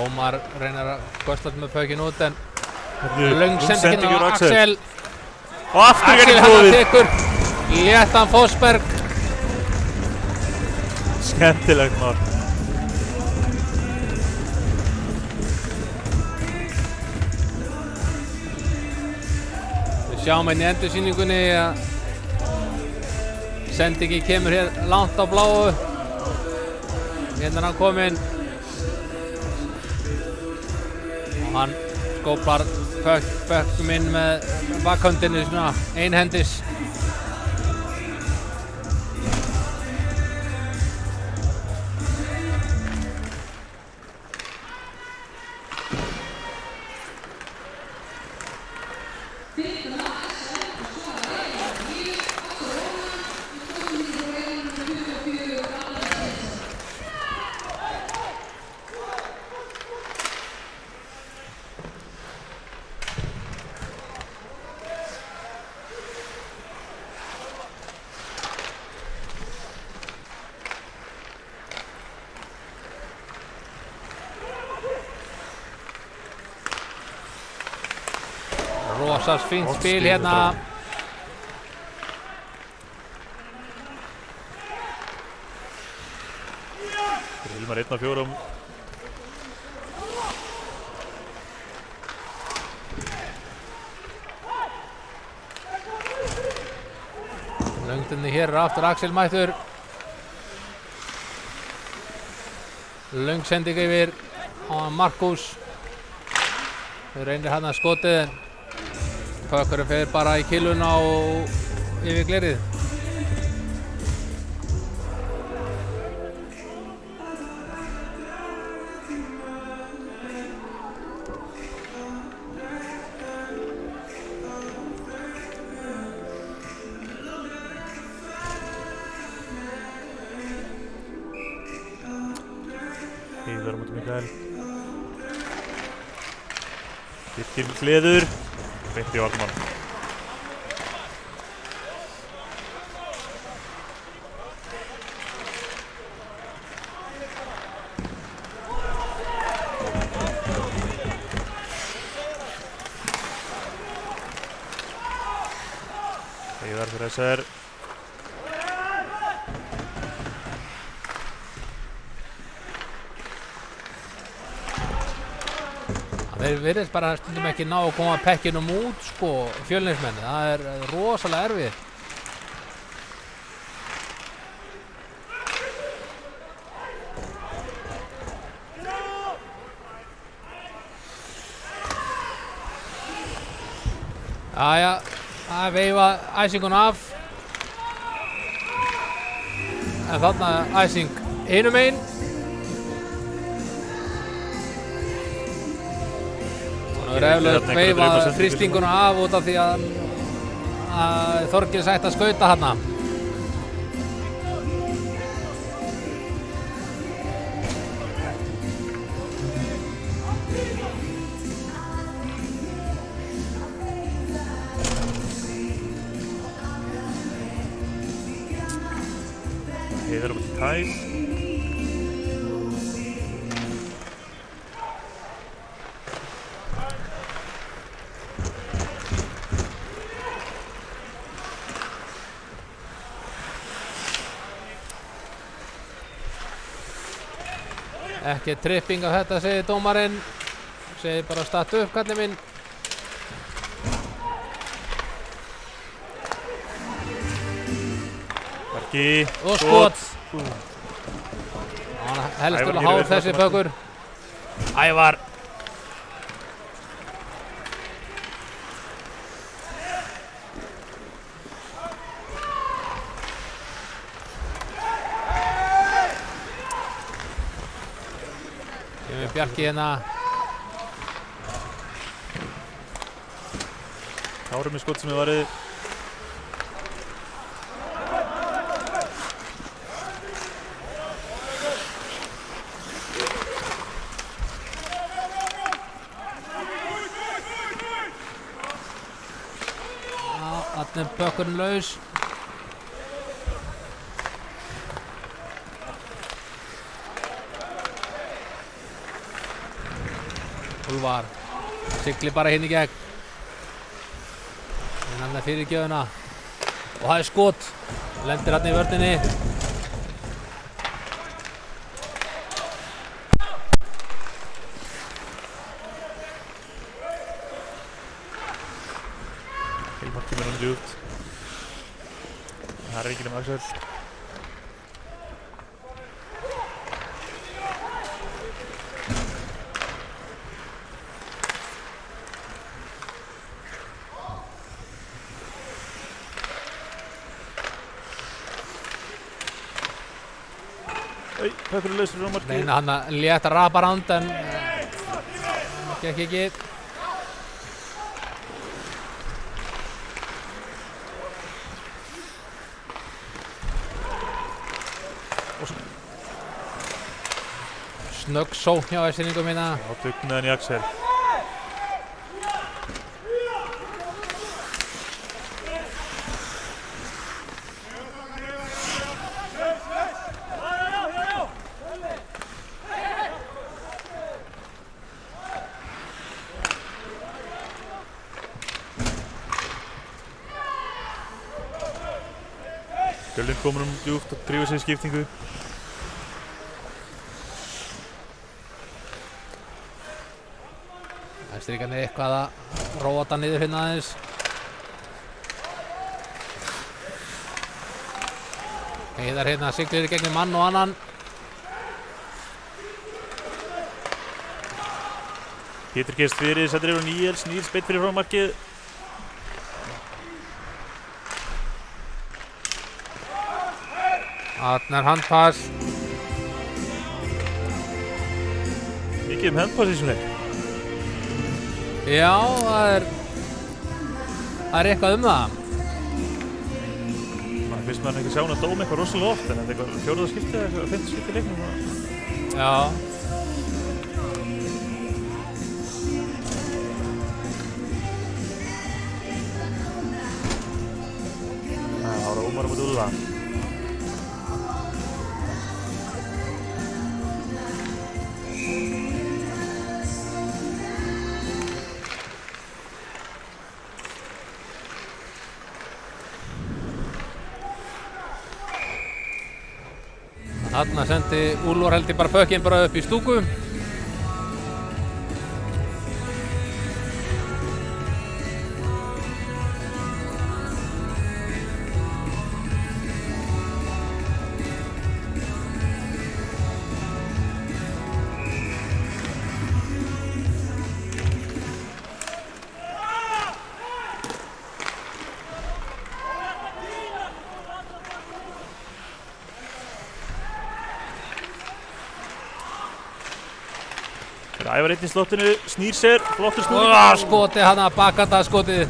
Ómar reynir að gösla með pökinn út en löng sendingin á Axel. Og aftur Axel gegnum hann klóðið. tekur léttan Forsberg. Skemmtilegt mál. Við sjáum hérna í endursýningunni að sendingi kemur hér langt á bláu. Hérna er hann kominn. Hann skóplar pökkum inn með bakhöndinni svona einhendis. Rosas fínt spil hérna. Hilmar 1-4. Löngdinni hér er aftur Axel mættur. Löng sending yfir á Markus. Þau reynir hann að skotið en pökkurinn fer bara í killuna og yfir glerið. Heiðar á móti Mikael. Birkir með gleður. Beint í varnmann. Heiðar fyrir SR. Þeir virðist bara stundum ekki ná að koma pekkinum út sko, Fjölnismenn. Það er rosalega erfið. Jæja, það veifa æsingun af. En þarna æsing hinum megin. Hún er eflaust veifað þrýstinguna af út af því að Þorgils ætti að skauta hana. Heiðar upp til tæl. Ekki tripping á þetta, segir dómarinn. Segir bara statt upp, kallinn minn. Marki. Og skot. Hann helst til að há þessi pökkur. Ævar. Kemur Bjarki hérna. Kári með skot sem hefur varið. Þarna er pökkurinn laus. Úlfar siglir bara hinn í gegn. Hann er fyrir gjöfuna. Og það er skot. Lendir hann í vörninni. Hilmar kemur hann djúpt. Það er ekki nema Axel. Pökkur er laus fyrir Marki. Reyna hann að létta raparánd en gekk ekki. Snögg sókn hjá Essiningum hérna. Já, dugnaðan í Axel. Gjöldin komur djúpt og drífa sig í skiptingu. Stríkarnir eitthvað að róa þetta niður hérna aðeins. Heiðar hérna siglir í gegnum mann og annan. Pétur gerst fyrir, settur yfir á Níels. Níels beitt fyrir frá markið. Þarna er handpass. Mikið handpass í svona. Já, það er eitthvað það. Man finnst maður ekki sjá hann að dóma eitthvað rosalega oft, en þetta er eitthvað fjórða skipti eða eitthvað, fimmta skipti í leiknum. Já. Það var Ómar á móti Úlfa. Þarna sendi Úlfar held ég bara pökkinn bara upp í stúku. Ævar einn í slottinu, snýr sér, flottur snúning. Skotið hann að bakanda skotið.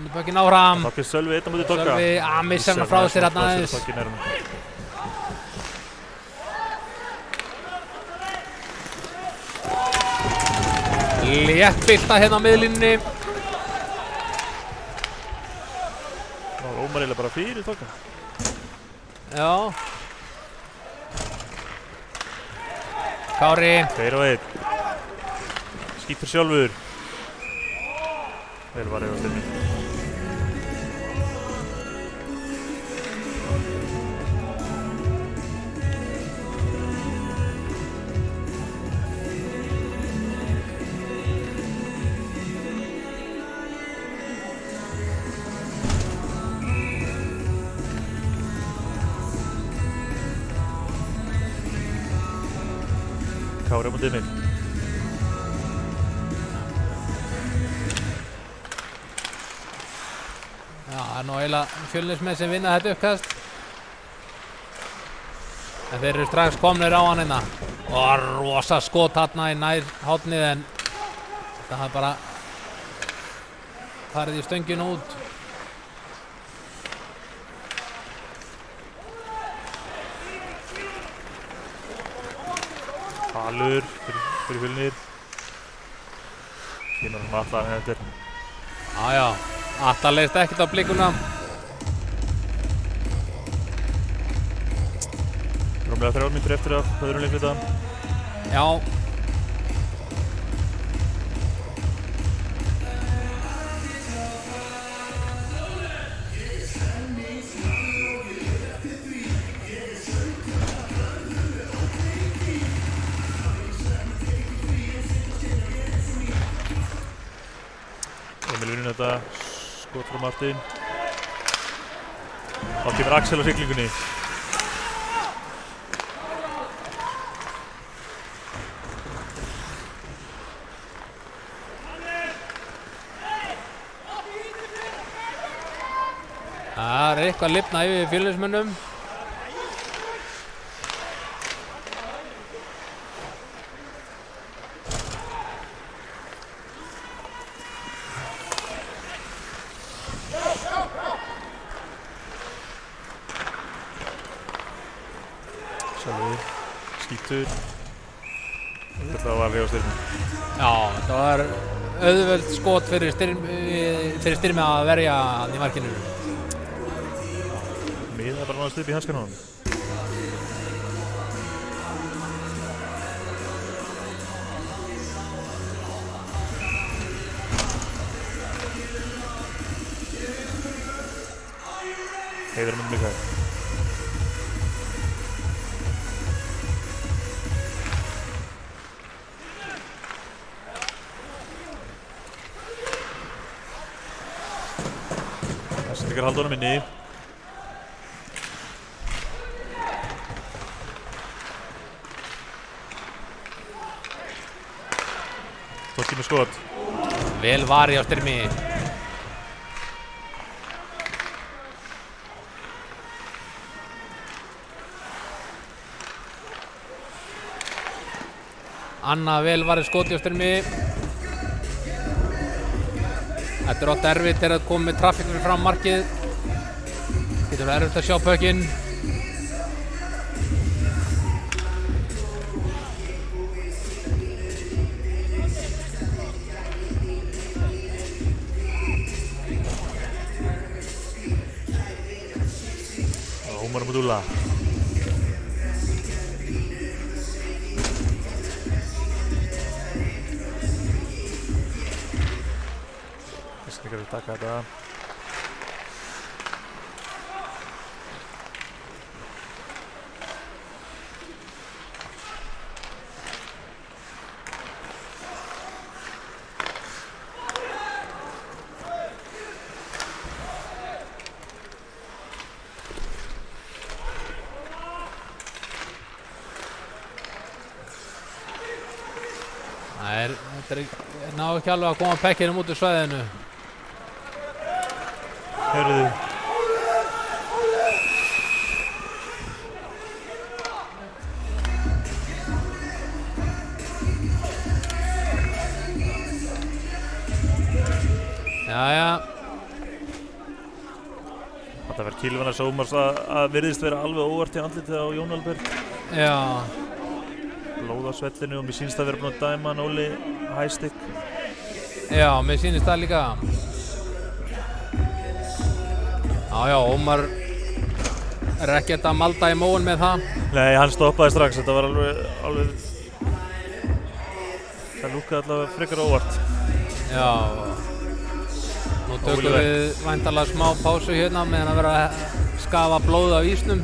Böggin áfram. Takk Sölvi einn á móti Dogga. Sölvi missar hann frá sér hann aðeins. Létt bylta hérna á miðlínunni. Það var ómarilega bara fyrir Dogga. Já. Kári. 2-1. Skýtur sjálfur. Vel var Eivars Styrmi. Kári á móti mig. Já, það nú eiginlega Fjölnismenn sem vinna þetta uppkast. En þeir eru strax komnir á hann hérna. Og rosa skot hérna í nær hotnið en það hafði bara farið í stönginu út. Falur fyrir Fjölnir. Kynnar hann allar en þetta Já, Atla leist ekkert á blikuna. Rúmlega 3 mínútur eftir af öðrum leikluta. Já. Emil vinnur þetta, skot frá Martin. Þá kemur Axel á siglingunni. Það er eitthvað lifna yfir Fjölnismönnum. Sölvi, skítur. Þetta var Eivars Styrmi. Já, þetta var auðvöld skot fyrir Styrmi að verja hann í markinu. Miðað bara náðast upp í hanskan á hann. Heiðar myndi Mikael. Sendingar halda honum inni. Tókki með skot. Vel varið á Styrmi. Anna vel varið skoti á Styrmi. Þetta er ótt erfitt þegar það komið með traffík fyrir fram markið. Getur erfitt að sjá pökkinn. Ómar Múdúla. Sendingar vil taka þetta. Þetta ná ekki alveg að koma pekkinum út úr svæðinu. Heyrðu. Jæja. Þetta verður Kilvanas Ómars að virðist vera alveg óvart í andlitið á Jón Albert. Já. Blóð á svellinu og mér sýnst að vera búin að dæma hann Óli hæstikk. Já, mér sýnist það líka. Já, Ómar er ekkert að malda í móun með það. Nei, hann stoppaði strax, þetta var alveg það lúkkaði allavega frekar óvart. Já. Nú tökum við væntanlega smá pásu hérna meðan að vera að skafa blóð af ísnum.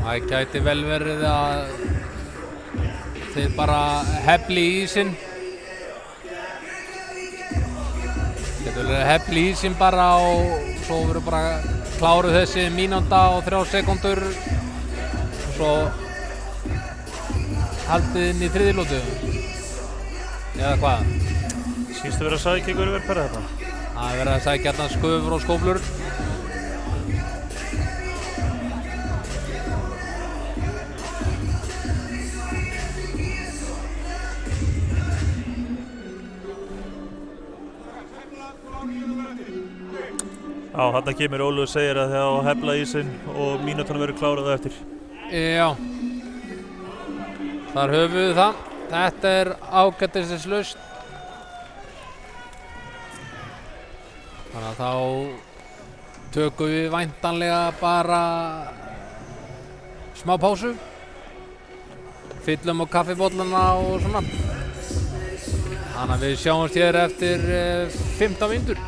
Það gæti vel verið að þið bara hefli ísinn. Getur verið hefli ísinn bara og svo verður bara kláruð þessi mínúta og 3 sekúndur og svo haldið inn í þriðju. Eða hvað? Sýnstu verið að sækja ykkur verið þetta? Það er verið að sækja hérna skufur og skóflur. Já, þarna kemur Óli og segir að það á að hefla ísinn og mínútan verður klárað á eftir. Já, þar höfum við það. Þetta er ágætislaust. Þannig að þá tökum við væntanlega bara smá pásu. Fyllum á kaffibollana og svona. Þannig að við sjáumst hér eftir 15 mínútur.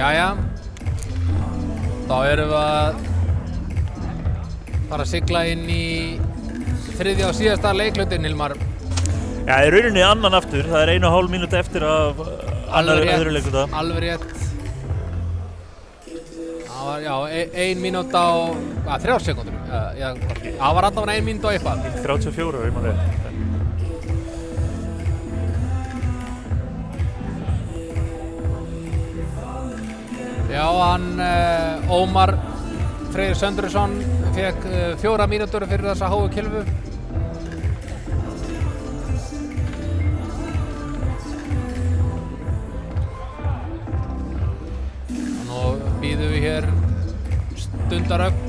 Jæja. Þá erum við að fara að sigla inn í þriðja og síðasta leikhlutinn, Hilmar. Já, í rauninni annan aftur. Það er 1,5 mínúti eftir af öðru leikluta. Alveg rétt. Það var, já, 1 mínúta og 3 sekúndur. Það var allavega 1 mínúta og eitthvað. 34, ég man rétt. Já, hann Ómar Freyr Söndursson fekk 4 mínútur fyrir þessa háu kylfu. Nú bíðum við hér stundarögn.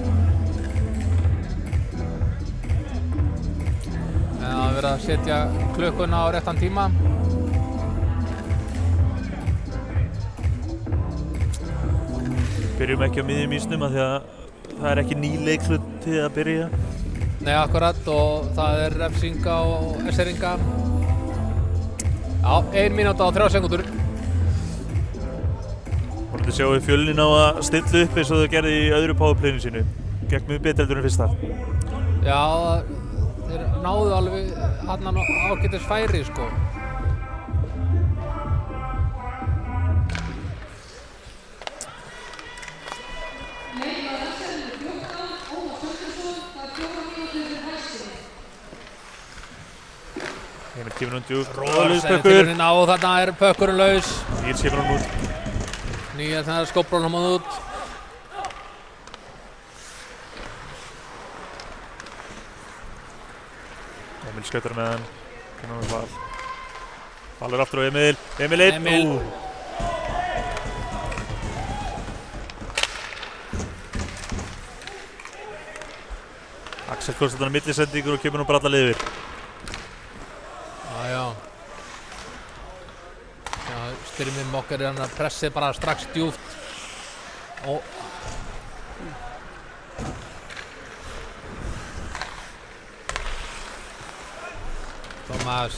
Það er verið að setja klukkuna á réttan tíma. Byrjum ekki á miðjum ísnum af því að það er ekki ný leikluti að byrja. Nei, akkurat, og það er refsinga og SR-inga. Já, 1 mínúta og 3 sekúndur. Vonandi sjáum við Fjölnin á að stilla upp eins og þau gerði í öðru powerplayinu sínu. Gekk mjög betur heldur en fyrsta. Já, þeir náðu alveg hann ágætis færi, sko. Hérna kemur hann djúpt. Róðlaus pökkur. Og þarna er pökkurinn laus. Níels kemur hann út. Níels, þannig að skópról hann út. Emil skautar með hann. Kemur hann með Val. Val er aftur á Emil. Emil 1. Emil. Axel kostar hann millisendingur og kemur hann bara alla liðir. Styrmið okkar er hann að pressið bara strax djúpt. Tómas.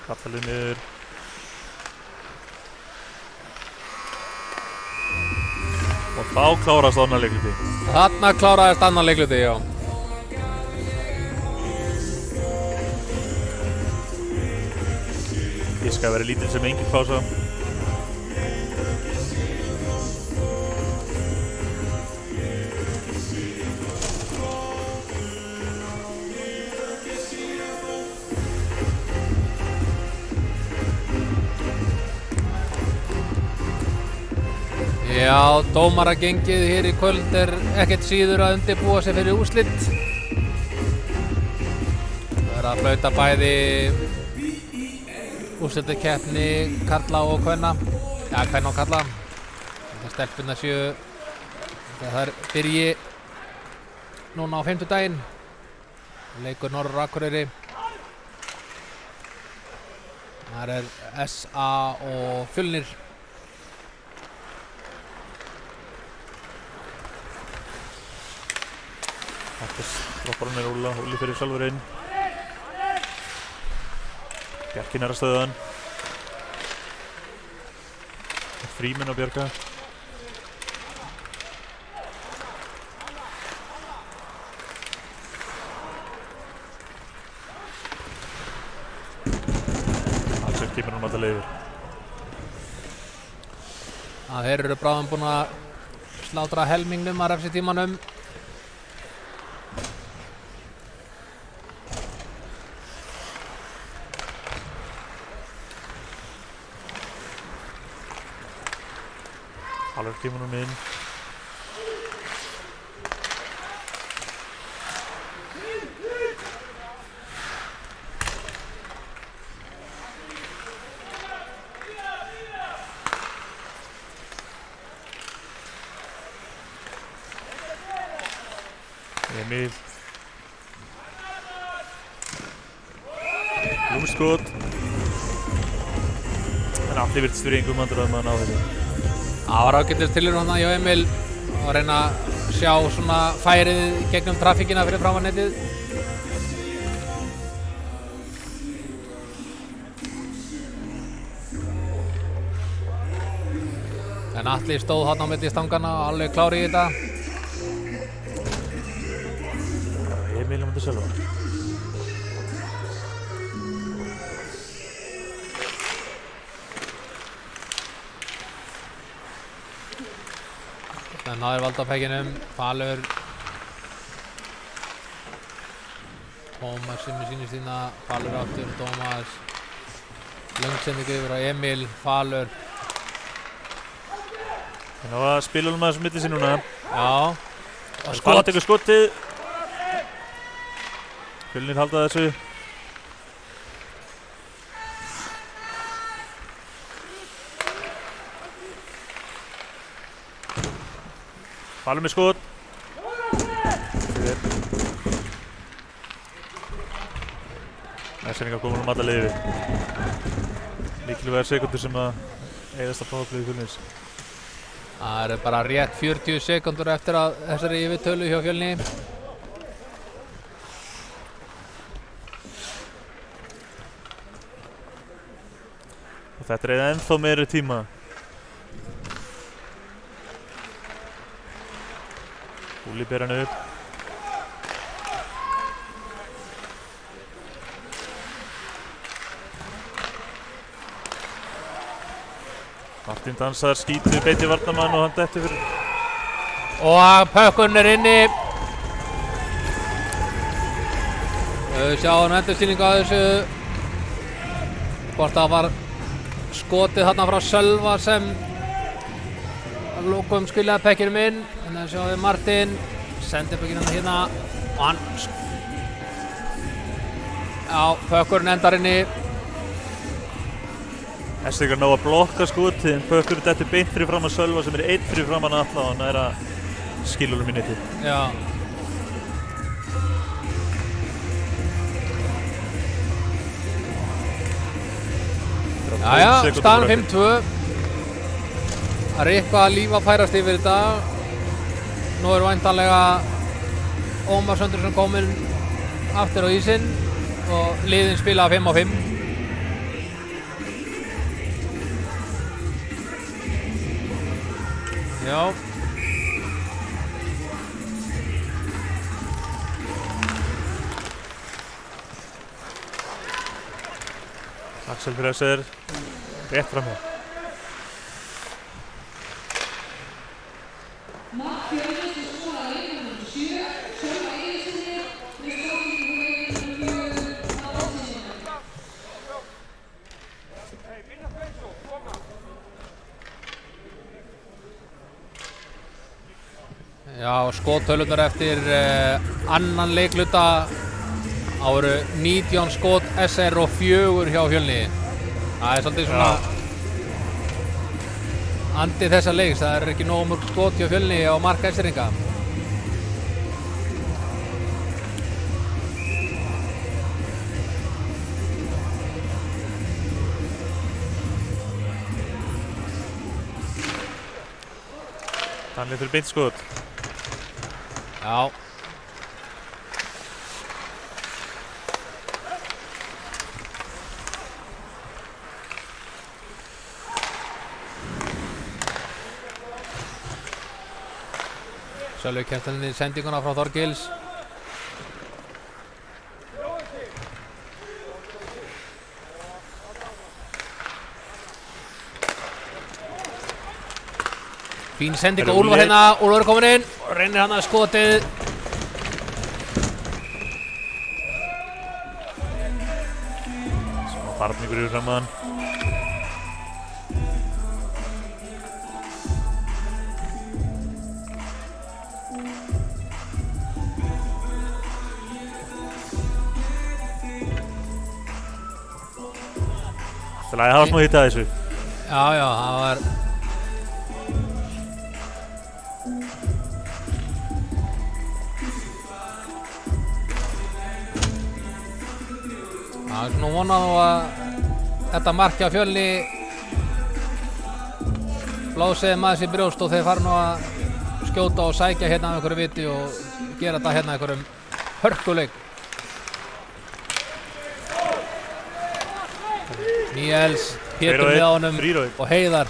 Kallalið niður. Og þá klárast annar leikluti. Þarna kláraðist annar leikluti, já. Ég skal vera lítil sem engin pása. Já, dómaragengið hér í kvöld er ekkert síður að undirbúa sig fyrir úrslit. Það er að flauta bæði úrslitakeppni karla og kvenna. Já, kvenna og karla. Það stelpurnar séu það byrji núna á 5. Leikur Norður Akureyri. Það er SA og Fjölnir. Droppar hann er Óli fyrir sjálfur inn. Bjarkinn er að stöða hann. Frímenn að bjarga. Axel kemur hann alltaf leiður. Þeir eru bráðum búin að slátra helmingnum að refsitímanum. Hallar kemur hann inn. Emil. Lúmskot. En allir virtist fyrir engum andur að maður ná þetta. Það var ágætis tilraun hjá Emil að reyna að sjá svona færið gegnum trafíkina fyrir framan netið. En Atli stóð þarna á milli stangana og alveg klári í þetta. Emil á móti Sölva. Það náður valda á pekkinum, Falur. Tómas sem er sínist þína, Falur aftur, Tómas. Löngsendingu yfir á Emil, Falur. Þannig að spila aðeins milli sín núna. Já. Og Falur tekur skotið. Fjölnir halda þessu. Falur með skot. Næsendingar koma alla leiði. Mikilvægar sekundur sem að eigast að powerplay Fjölnis. Það eru bara rétt 40 sekundur eftir að þessari yfirtölu hjá Fjölni. Og þetta er ennþá meiri tíma. Úli ber hann upp. Martin dansar, skýtur, beitir varnarmann og hann dettur fyrir. Og pökkun er inni. Sjáum endursýningu á þessu. Hvort það var skotið þarna frá Sölva sem að lokum skilaði pekkinum inn. Þannig að sjáum við Martin sendir pekkinum hérna og hann pökkurinn endar inni. Hestingar ná að blokka skotið en pökkurinn dettur beint fyrir fram að Sölva sem er einn fyrir fram að Atla og hann er að skilulum í netið. Já. Jæja, staðan 5-2. Það er eitthvað að lífa færast yfir þetta. Nú er væntanlega Ómar Söndursson kominn aftur á ísinn og liðin spila 5-5. Já. Axel Fresser rétt fram hér. Já, skottölunar eftir annan leikluta. Það voru 19 skot SR og 4 hjá Fjölni. Það er svolítið svona andi þessa leiks. Það er ekki nógu mörg skot hjá Fjölni á mark SR-inga. Þannig fyrir beint skot. Já. Sölvi kemst henni sendinguna frá Þorgils. Fín sending á Úlfar hérna. Úlfar er kominn inn og reynir hann að skotið. Smá farningur yfir fram að hann. Það er hafa smá hitt að þessu. Já, það var svona vonað að þetta markja Fjölni blásiði maður sér brjóst og þeir fara nú að skjóta og sækja hérna af einhverju viti og gera þetta hérna einhverjum hörkuleik. Níels, Pétur með honum og Heiðar.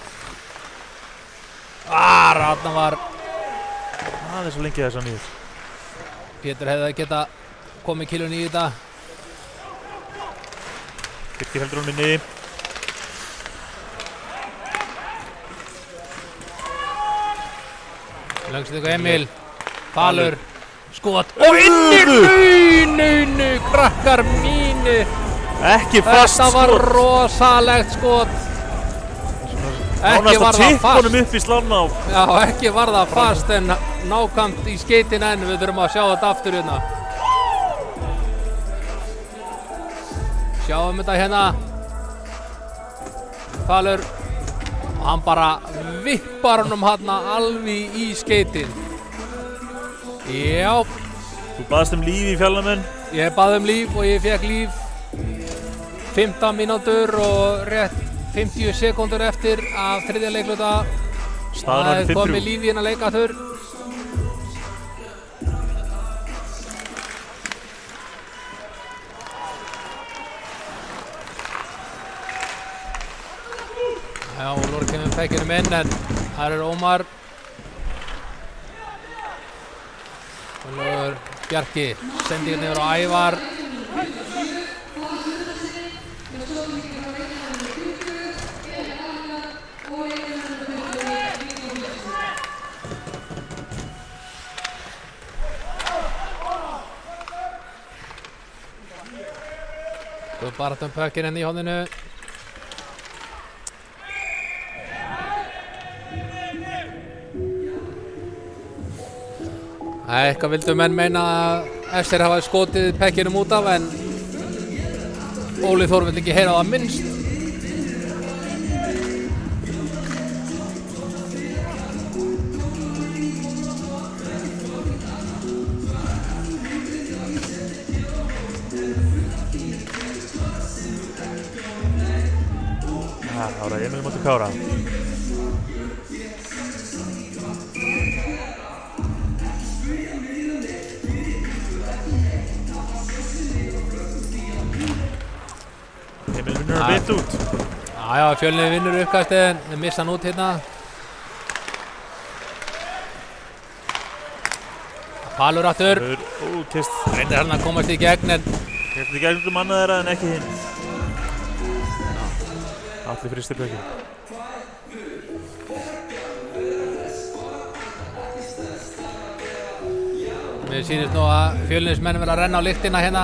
Pétar, þarna var Það er svo lengi þess að nýður. Pétur hefði geta komið kilunni í þetta. Birkir heldur hún inni. Langstöku Emil, Falur, skot og inni, nei, krakkar mínir. Ekki fast Þetta var skot. rosalegt skot. Ekki Nánast var að það tippa honum fast. upp í slána á. Já, ekki var það fast en nákvæmt í skeytin en við þurfum að sjá þetta aftur hérna. Sjáum þetta hérna. Falur. Og hann bara vippar honum hérna alveg í skeytin. Já, Þú baðst líf í fjallamenn. ég bað líf og ég fekk líf. 15 mínútur og rétt 50 sekúndur eftir af þriðja leikluta. Staðan Það orðin er komið 5-3. líf í hérna leikatur. Já, Úlfur kemur pekkinum inn en það er Ómar. Úlfur Bjarki sendir niður á Ævar. Þú bara pökkinn í hóðinu. Eitthvað vildu menn meina að SR hafa skotið pekkinum út af en Óli Þór vill ekki heyra það minnst. Það var Emil móti Kára. Emil vinnur hann beint út. Já, Fjölnir vinnur uppkastið en þeir missa hann út hérna. Falur aftur. Kist. Reynir hann að komast í gegn en Kist í gegnum annað þeirra en ekki hinn. Allir fristir pekkin. mér sýnist nú að Fjölnismenn verða að renna á lyktina hérna.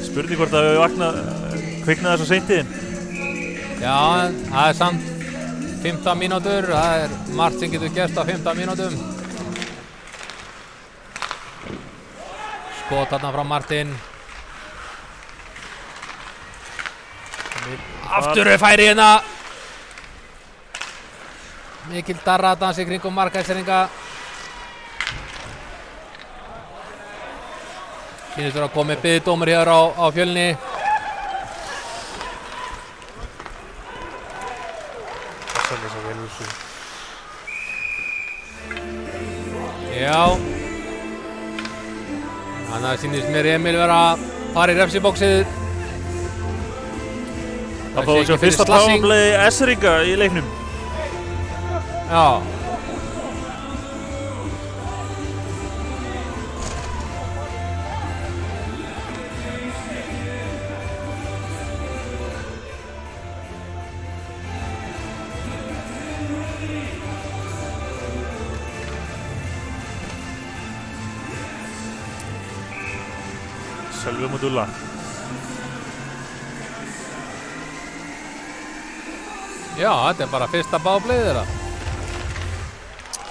Spurning hvort að við kviknaði svo seint í þinn. Já, en það er samt 15 mínútur, það er margt sem getur gerst á 15 mínútum. Skot þarna frá Martin. Aftur er færi hérna. Mikil darradans í kringum markæseringa. Sýnist vera að koma biðdómur hér á Fjölni. Já. Þannig að sýnist mér Emil vera að fara í refsibóksið. Það fóðu sér fyrsta powerplay S-ringa í leiknum. Já. Sölvi mot Ulla. Já, þetta er bara fyrsta báplayið þeirra.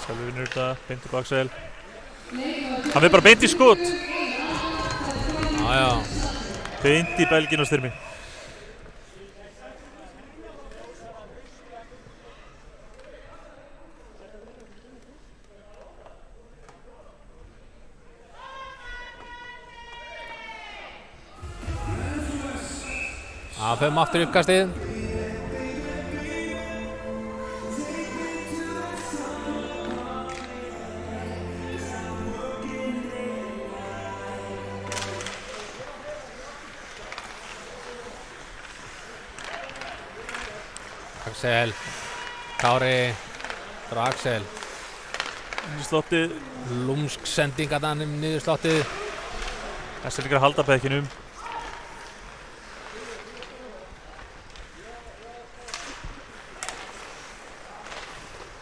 Sölvi vinnur þetta, beint upp á Axel. Hann við bara beint í skot. Já, já. Beint í belgin og styrmi. Það förum aftur í uppkastið. Axel, Kári, frá Axel. Slottið. Lúmsk sending að hann niður slottið. Essaríkar halda bekkinum.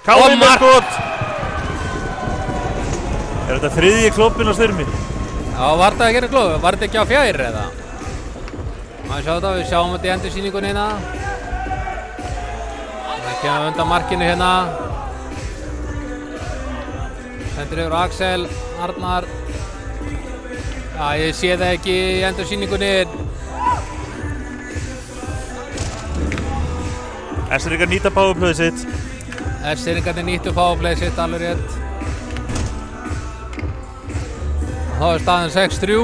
Kári með skot! Er þetta þriðji klóppinn á Styrmi? Já, var þetta ekki klóð? Var þetta ekki á fjær eða? Maður sjá þetta, við sjáum þetta í endursýningunni hérna. Það kemur undan markinu hérna. Sendir yfir Axel, Arnar. Já, ég sé það ekki í endursýningunni. Essaríkar nýta powerplayið sitt. Essaríkarnir nýttu powerplayið sitt alveg rétt. Þá er staðan 6-3.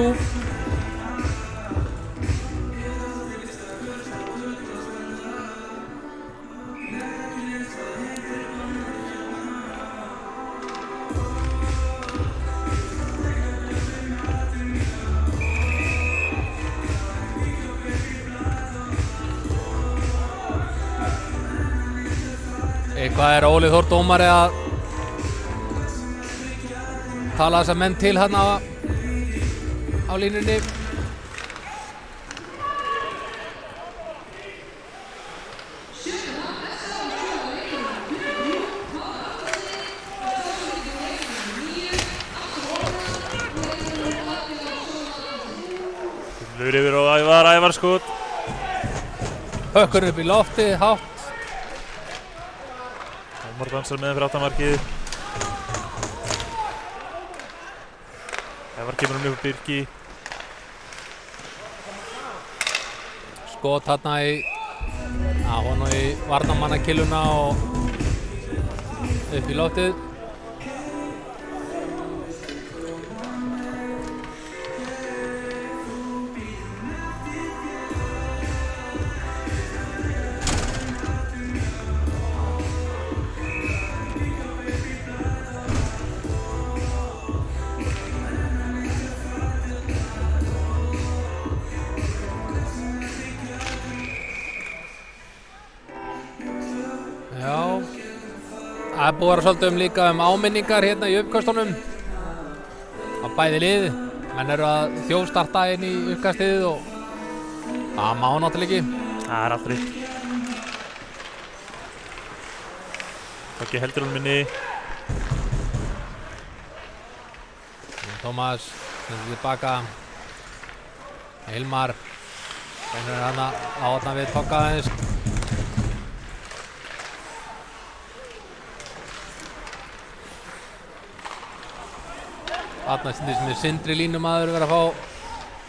Eitthvað er Óli Þór dómari að tala þessa menn til hérna á línunni. Lur yfir og Ævar skot. Hökkur upp í lofti, hátt. Ómar dansar með fyrir aftanmarkið. Ævar kemur upp á Birki. Skot hérna í honum í varnarmannakilluna og upp í loftið. Það er búið að vera svolítið líka áminningar hérna í uppkastunum á bæði lið. Menn eru að þjóðstarta inn í uppkastið og það má náttúrulega ekki. Það er aldrei. Takk heldur hún minni. Tómas sendur tilbaka. Hilmar reynir hann að átna við Tokka aðeins. Þarna sem Sindri línumaður verið að fá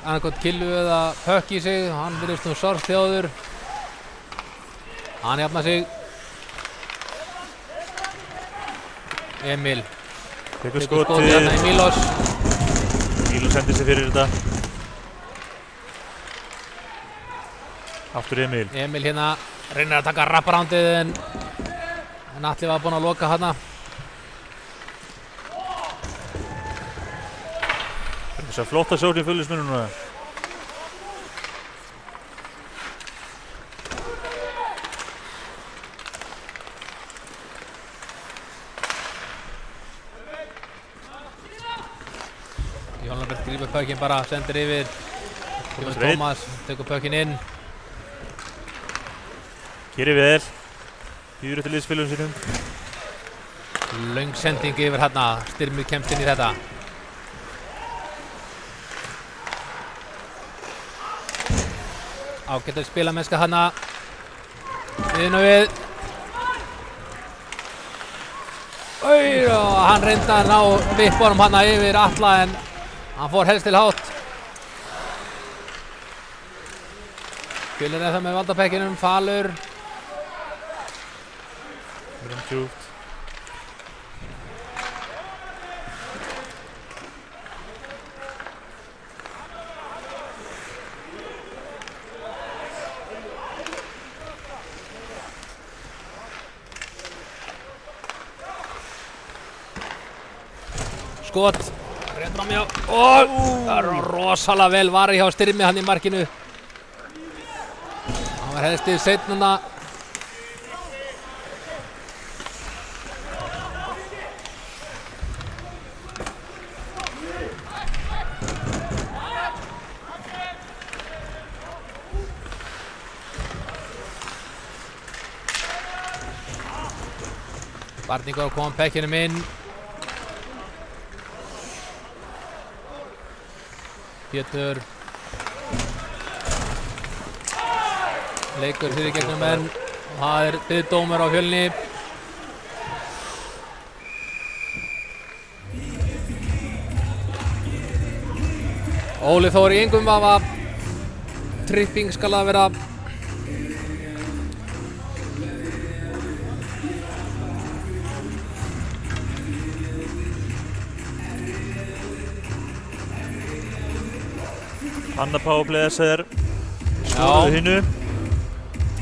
annarkot killu eða hökk í sig. Hann virðist sorgþjáður. Hann jafnar sig. Emil Tekur skotið hérna í Mílos. Mílos sendir sig fyrir þetta. Aftur Emil. Emil hérna reynir að taka rapparándið en Atli var búinn að loka hana. Þess að flotta sókn í Fjölnismönnum núna. Jón Lambert grípur pökkinn bara, sendir yfir. Tómas tekur pökkinn inn. Gerir vel. Býður eftir liðsfélögum sínum. Löng sending yfir hérna. Styrmir kemst inn í þetta. Ágætt að spila mennska hana. Viðinu við. Og hann reyndi að ná vippunum hana yfir Atla en hann fór helst til hátt. Fjölnir er það með valdapekkinum. Falur. Djúpt. Skot, rétt framhjá og það er rosalega vel varið hjá Styrmi hann í markinu. Hann var helstið seinna Varningur að koma pekkinum inn. Pétur. Leikur fyrir gegnum menn. Og það biðdómur á Fjölni. Óli Þór í engum vafa. Tripping skal það vera. Anna powerplay þessar. Skoðuðu hinnu.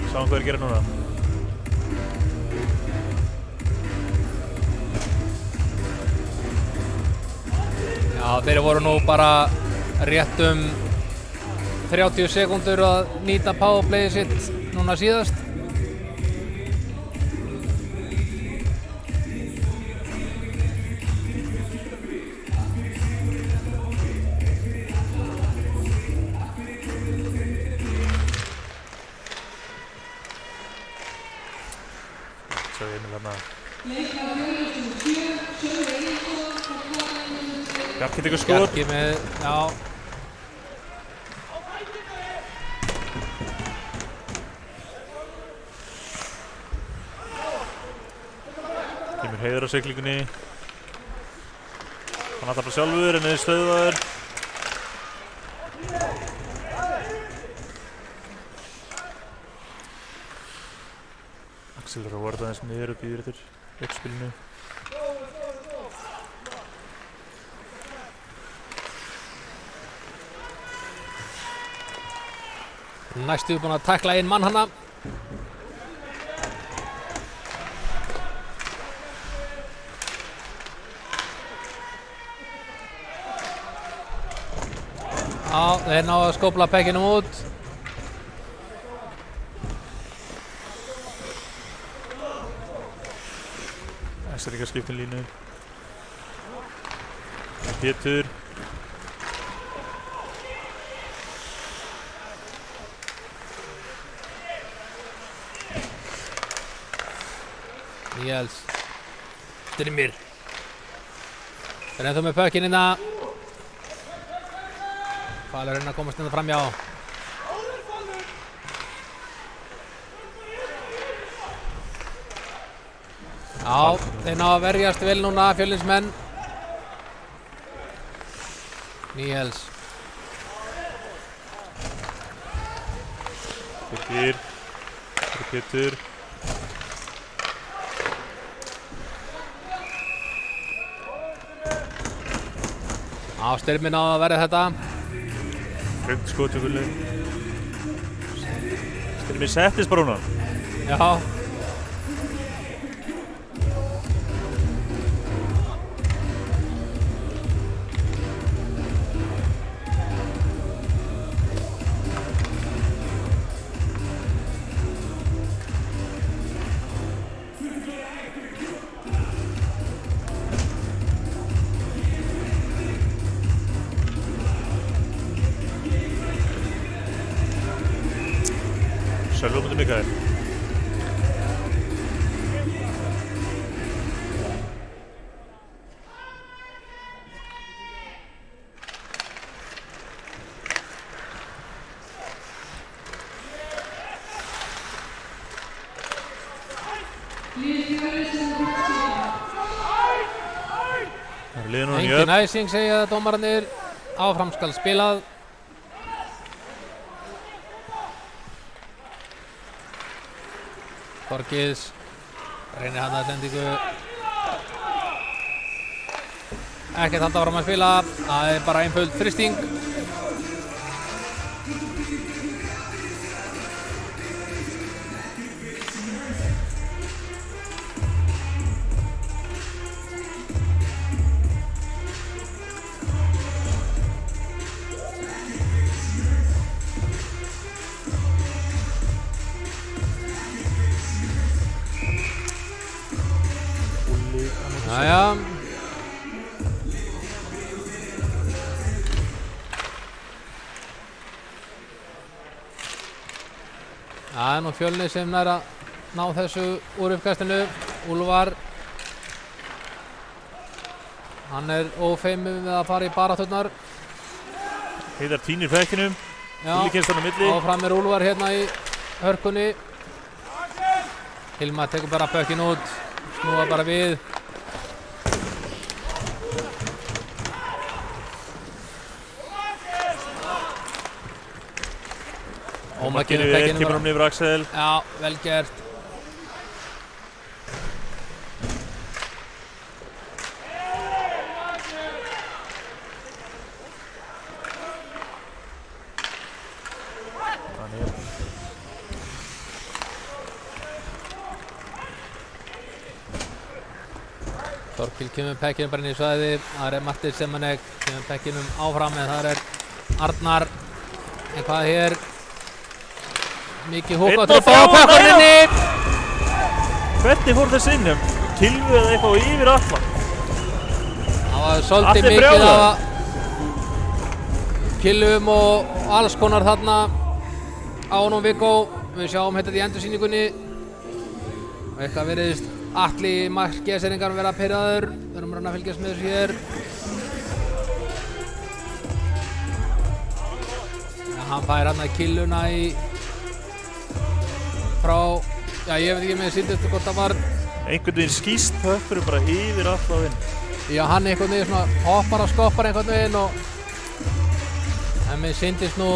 Sáum hvað gera núna. Já, þeir voru nú bara rétt 30 sekúndur að nýta powerplayið sitt núna síðast. Svo einu þarna. Bjarki tekur skot. Bjarki með, já. Kemur Heiðar á siglingunni. Hann ætlar bara sjálfur en er stöðvaður. Axel er að varða aðeins niður og býður eftir uppspilinu. Næstu búinn að tækla einn mann hana. Já, þeir ná að skópla pekkinum út. Þessar ekki að skipta línu. Pétur. Níels. Styrmir. Þeir ennþá með pökkinn inna. Falur að komast innan framjá. Já, þeir ná að verjast vel núna, Fjölnismenn. Níels. Pétur. Pétur. Já, Styrmir náði að verja þetta. Hreint skot hjá Gulli. Styrmir settist bara hún. Já. Sölvi á móti Mikael. Liðið núna í Engin æsing segja dómararnir. Áfram skal spilað. Þorgils reynir hann að sendingu. Ekkert halda áfram að spila. Það er bara einföld þrýsting. Jæja. Það er nú Fjölnir sem nær að ná þessu úr uppkastinu. Úlfar Hann ófeimur með að fara í barátturnar. Heiðar tínir fekkinum. Hilli kemst hann á milli. Og fram Úlfar hérna í hörkunni. Hilmar tekur bara bökkin út. Snúa bara við. Ómar kemur niður Axel. Já, vel gert. Þorkil kemur pekkinum bara inn í svæði. Það Martin Semanek kemur pekkinum áfram en það Arnar. En hvað hér? Mikið hók á tröffa á pekkuninni. Hvernig fór þess innum? Kilvu eða eitthvað yfir alla? Það var svolítið mikið af kilvum og alls konar þarna á honum Viggo. Við sjáum þetta í endursýningunni. Og eitthvað veriðist Atli markgeðseringar vera pirraður. Við erum að fylgjast með þessu hér. Hann fær hann killuna í frá, já ég veit ekki með síðustu hvort það var einhvern veginn skýst höppur bara yfir alla vinn. Já, hann einhvern veginn svona hoppar og skoppar einhvern veginn og en mér syndist nú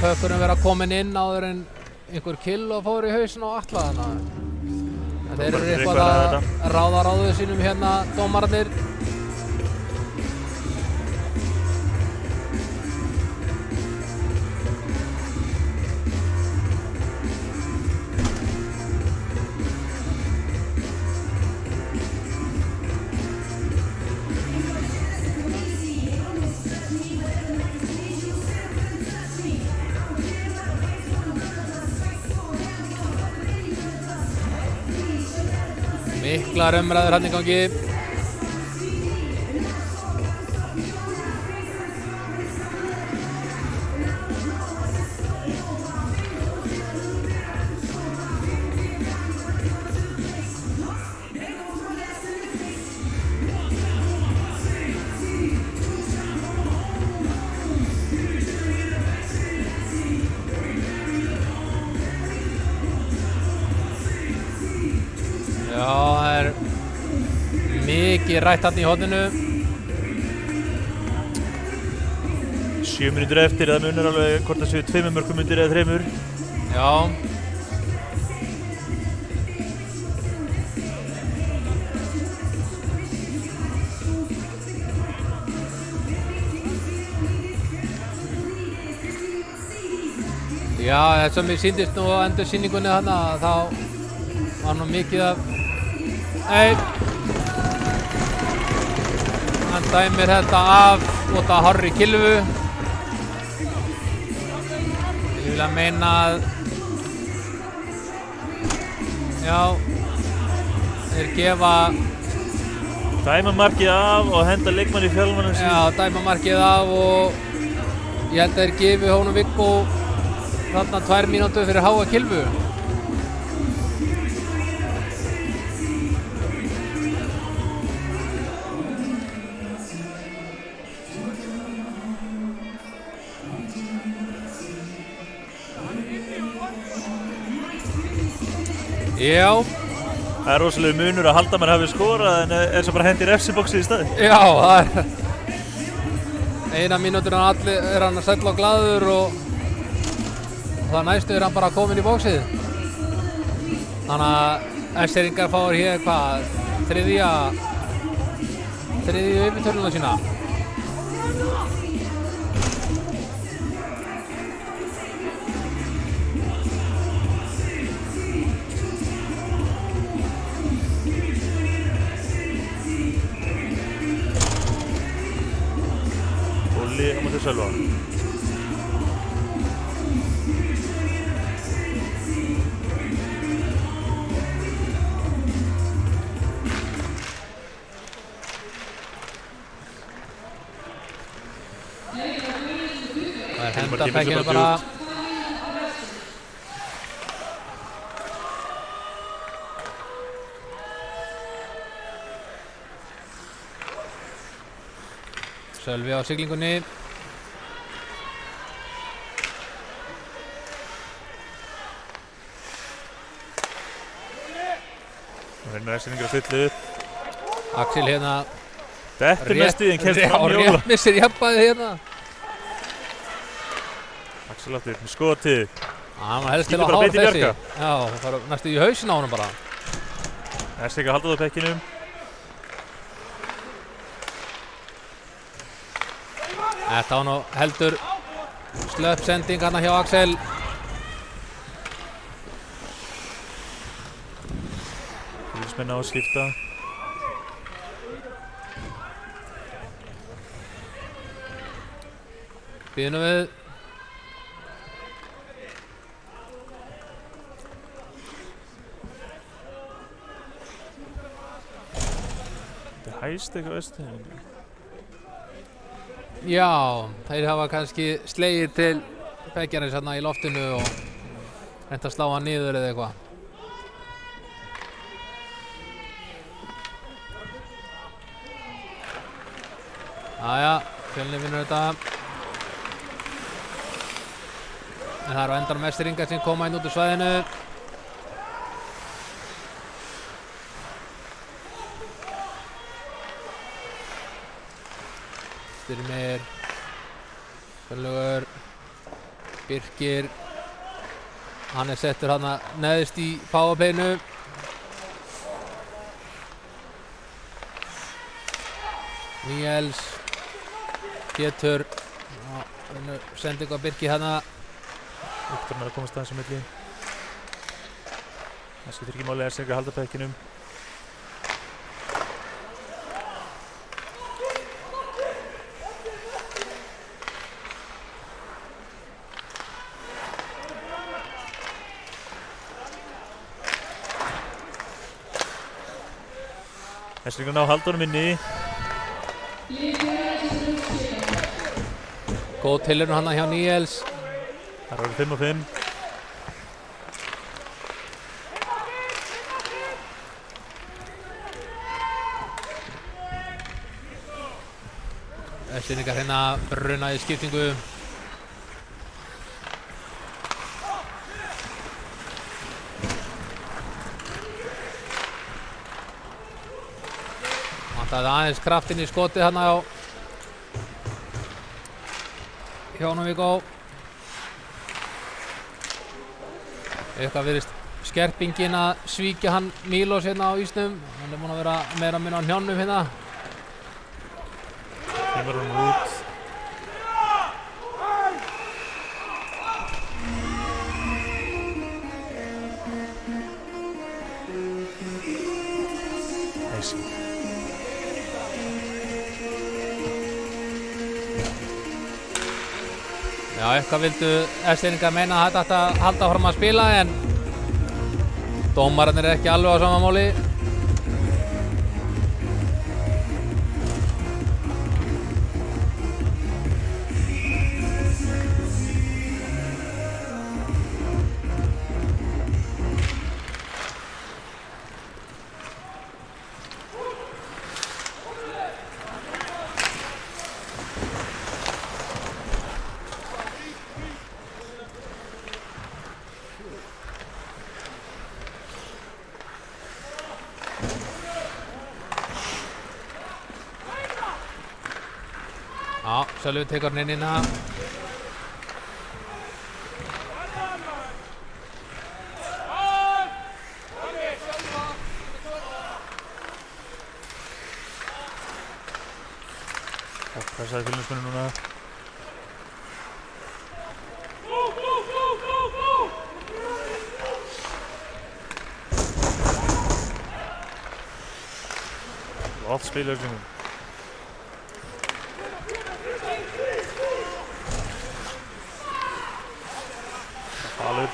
höppurinn vera komin inn áður en einhver kill og fór í hausinn og alla þannig að þeir eru eitthvað að ráða ráðuðu sínum hérna dómararnir. Miklar umræður hann í gangi. Mikið rætt hann í horninu. 7 mínútur eftir, það munar alveg hvort það séu 2 mörkum undir eða 3. Já. Já, þess að mér sýndist nú á endursýningunni þarna þá var nú mikið af hann dæmir þetta af út af hárri kilvu. Ég vil að meina að já, þeir gefa dæma markið af og henda leikmann í fjálmanum sín. Já, dæma markið af og ég held að þeir gefi honum Viggo þarna 2 mínútur fyrir háa kilvu. Já. Það rosalega munur að Haldamar hafi skorað en svo bara hendir FC-boxið í staði. Já, það eina mínútur hann sæll og glaður og það næstu hann bara komin í bóksið. Þannig að S-eringar fáir hér hvað, þriðju yfirtörnuna sína. Olli á móti Sölva. Það henda fekkinu bara. Sölvi á siglingunni. Nú reynir Eskfirðingar að fylla upp. Axel hérna Dettur næstu í en kemst fram í Óla. rétt missir jafnbæði hérna. Axel aftur með skotið. Hann var helst til Skýtur að bara hár beint í þessi. Bjarka. Já, það var næstu í hausin á honum bara. Eskfirðingar halda það á bekkinum. Þetta var nú heldur slöpp sending hérna hjá Axel. Fylgismenn á að skipta. Býðum við. Þetta er hæst eitthvað Eskfirðingar. Já, þeir hafa kannski slegið til beggjarins hérna í loftinu og reynt að slá hann niður eða eitthvað. Jæja, Fjölnir vinnur þetta. En það eru endanum Eskfirðingar sem koma inn út úr svæðinu. Styrmir, Fjölnir, Birkir. Hann settur hana neðst í powerplaynu. Níels, Pétur. Sending á Birki hana. Viktor með að komast aðeins á milli. Það skiptir ekki máli Eskfirðingar halda bekkinum. Eskfirðingar ná halda honum inni. Góð tilraun hana hjá Níels. Það eru 5 og 5. Eskfirðingar hérna bruna í skiptingu. Vantaði aðeins kraftinn í skotið hérna hjá honum Viggo. Eitthvað virðist skerpingin að svíkja hann Mílos hérna á ísnum. Hann er búinn að vera meira að minna á hnjánum hérna. Kemur hún út. Eskfirðingar. Já, eitthvað vildu Eskfirðingar meina að þetta ætti að halda áfram að spila en dómararnir ekki alveg á sama máli. Já, Sölvi tekur hann inn hérna. Pressaði Fjölnismenn núna. Flott spil í Eskfirðingum. Falur.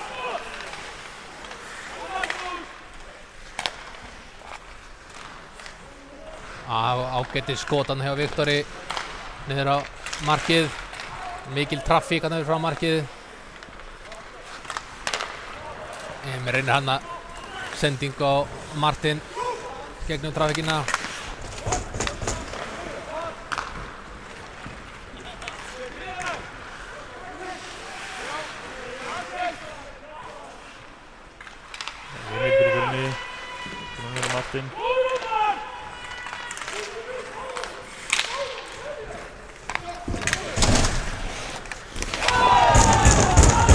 Ágætis skotan hjá Viktori niður á markið. Mikil traffík hann yfir frá markið. Emil reynir hann að sending á Martin gegnum traffíkina. Nú er Martin.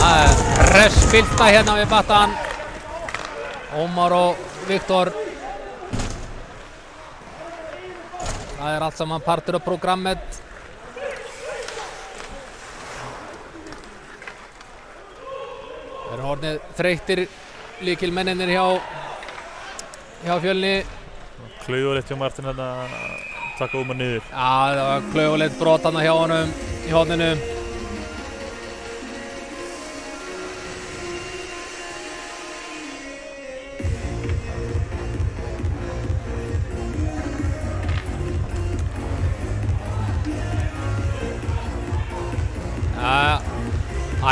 Það er pressbylta hérna við battan. Ómar og Viktor. Það er allt saman partur af programmet. Það eru orðnir þreyttir lykilmenninir hjá Fjölni. Klaufalegt hjá Martin hérna að taka Ómar niður. Já, það var klaufalegt brot hann hjá honum í horninu.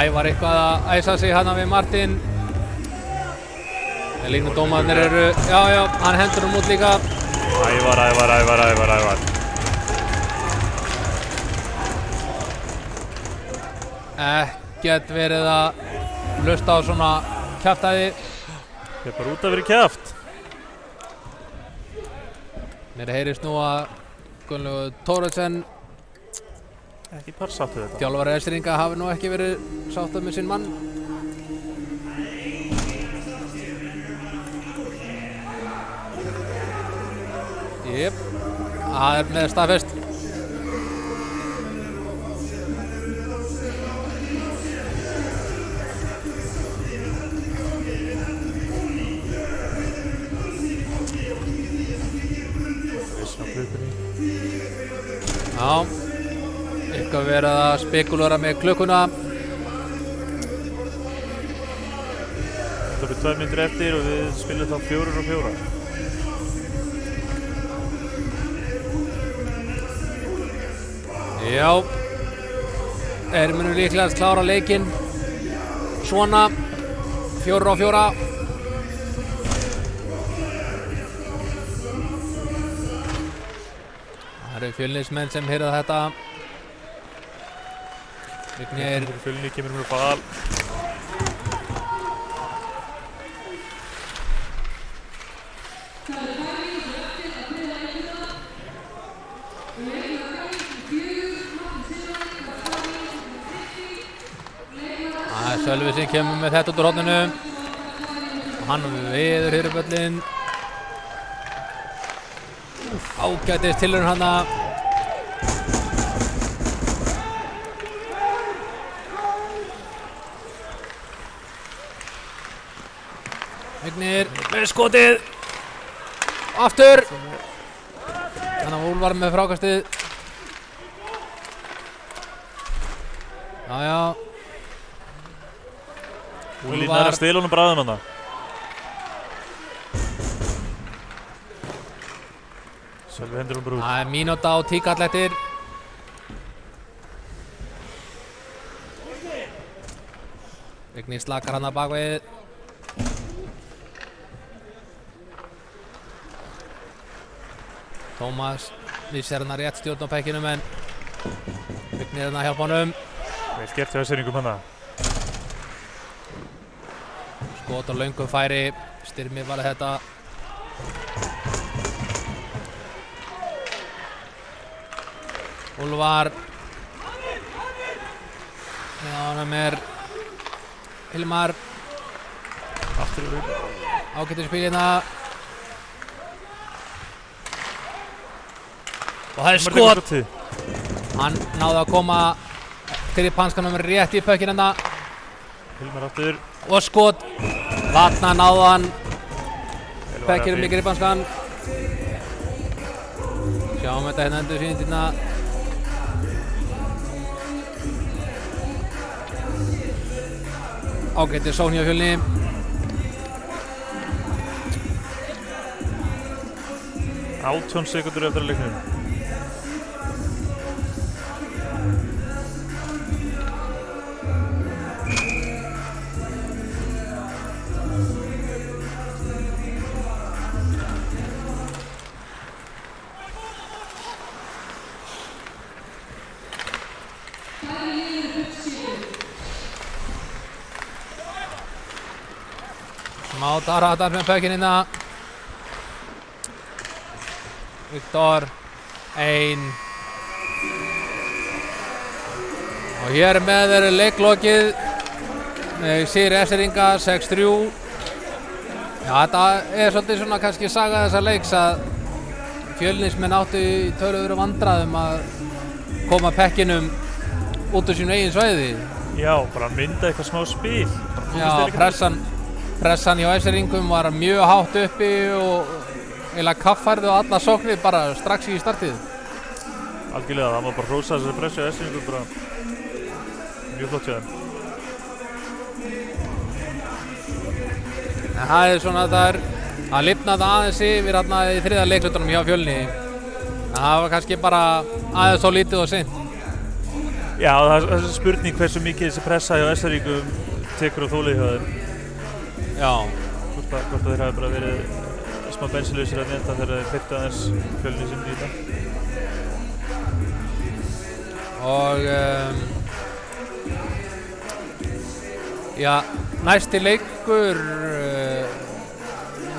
Ævar eitthvað að æsa sig hana við Martin. Línudómarnir eru, já, hann hendur út líka. Ævar. Ekkert verið að hlusta á svona kjaftæði. Ég er bara út að vera kjaft. Mér heyrist nú að Gunnlaugur Thoroddsen, Ekki par sáttu þetta. þjálfari Eskfirðinga, hafi nú ekki verið sáttur með sinn mann. Jep, það er með staðfest. Já, eitthvað verið að spekulera með klukkuna. Það byrja 2 mínútur eftir og við spilum þá 4 og 4. Já, þeir munu líklega að klára leikinn svona 4 og 4. Það eru Fjölnismenn sem heyrða þetta. Vignir Fjölni kemur með bal. Það er Sölvi sem kemur með þetta út úr horninu. Og hann veður hyruböllin. Ágætis tilraun hana. Vignir með skotið. Aftur. Þannig að Úlfar með frákastið. Já. Úlfar er að stela honum bráðum hana. Sölvi hendur honum brúð. Það er mínúta á tíkall eftir. Vignir slakar hana bakvið. Tómas missir hana rétt stjórn á pekkinum en Vignir hana hjálpa honum. Vel gert hjá Eskfirðingum hana. Skot á löngu færi. Styrmi var þetta. Úlfar. Með honum er Hilmar. Aftur í rúm. Ágættur spil hérna. Og það er skot. Hann náði að koma gripanskanum rétt í pökkinn hérna. Hilmar aftur. Og skot. Vatna náði hann. Pekkinum í gripanskan. Sjáum þetta hérna endur síðan. Ágættur sókn hjá Fjölni. Átjón sekundur eftir að leiknum. Má Dara þetta með pökkinn hérna. Viktor 1 og hér með er leiklokið með sigri S-ringa 6-3. Já, þetta er svolítið svona kannski saga þessa leiks að Fjölnismenn áttu í töluverðum vandræðum að koma pekkinum út úr sínu eigin svæði. Já, bara mynda eitthvað smá spil. Já, pressan hjá S-ringum var mjög hátt uppi og eiginlega kaffærði á alla sóknir bara strax í startið. Algjörlega, það var bara hrósa þessari pressu á S-ringum bara mjög flott hjá þeim. En það er svona að lifnaði aðeins yfir hérna í þriðja leiklutunum hjá Fjölni. En það var kannski bara aðeins svo lítið og seint. Já, það er spurning hversu mikið þessi pressa hjá S-ringum tekur á þólið hjá þeim. Já. Hvort þeir hafi bara verið smá bensinlausir að nefnda þegar þeir hleyptu aðeins Fjölni sinni í þetta. Og já, næsti leikur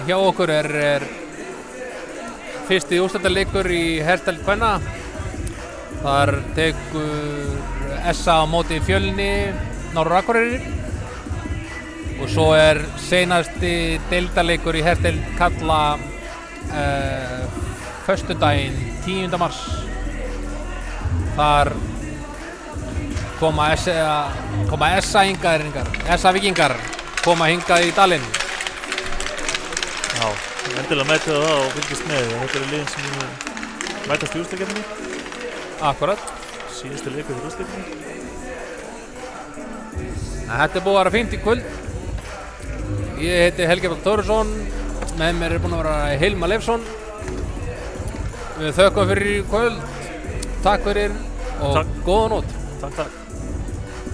hjá okkur er fyrsti úrslitaleikur í hersteild kvenna. Þar tekur SA á móti Fjölni Norður Akureyri og svo er seinasti deildarleikur í hersteild karla föstudaginn 10. mars. Þar koma SA Víkingar koma hingað í dalinn. Já, endilega mætið það og fylgist með. Þetta eru liðin sem mætast í úrslitakeppninni. Akkurat. Síðustu leikur í úrslitakeppninni. Þetta er búið að vera fínt í kvöld. Ég heiti Helgi Páll Þórisson. Með mér er búinn að vera Hilmar Leifsson. Við þökkum fyrir í kvöld. Takk fyrir og góða nótt. Takk.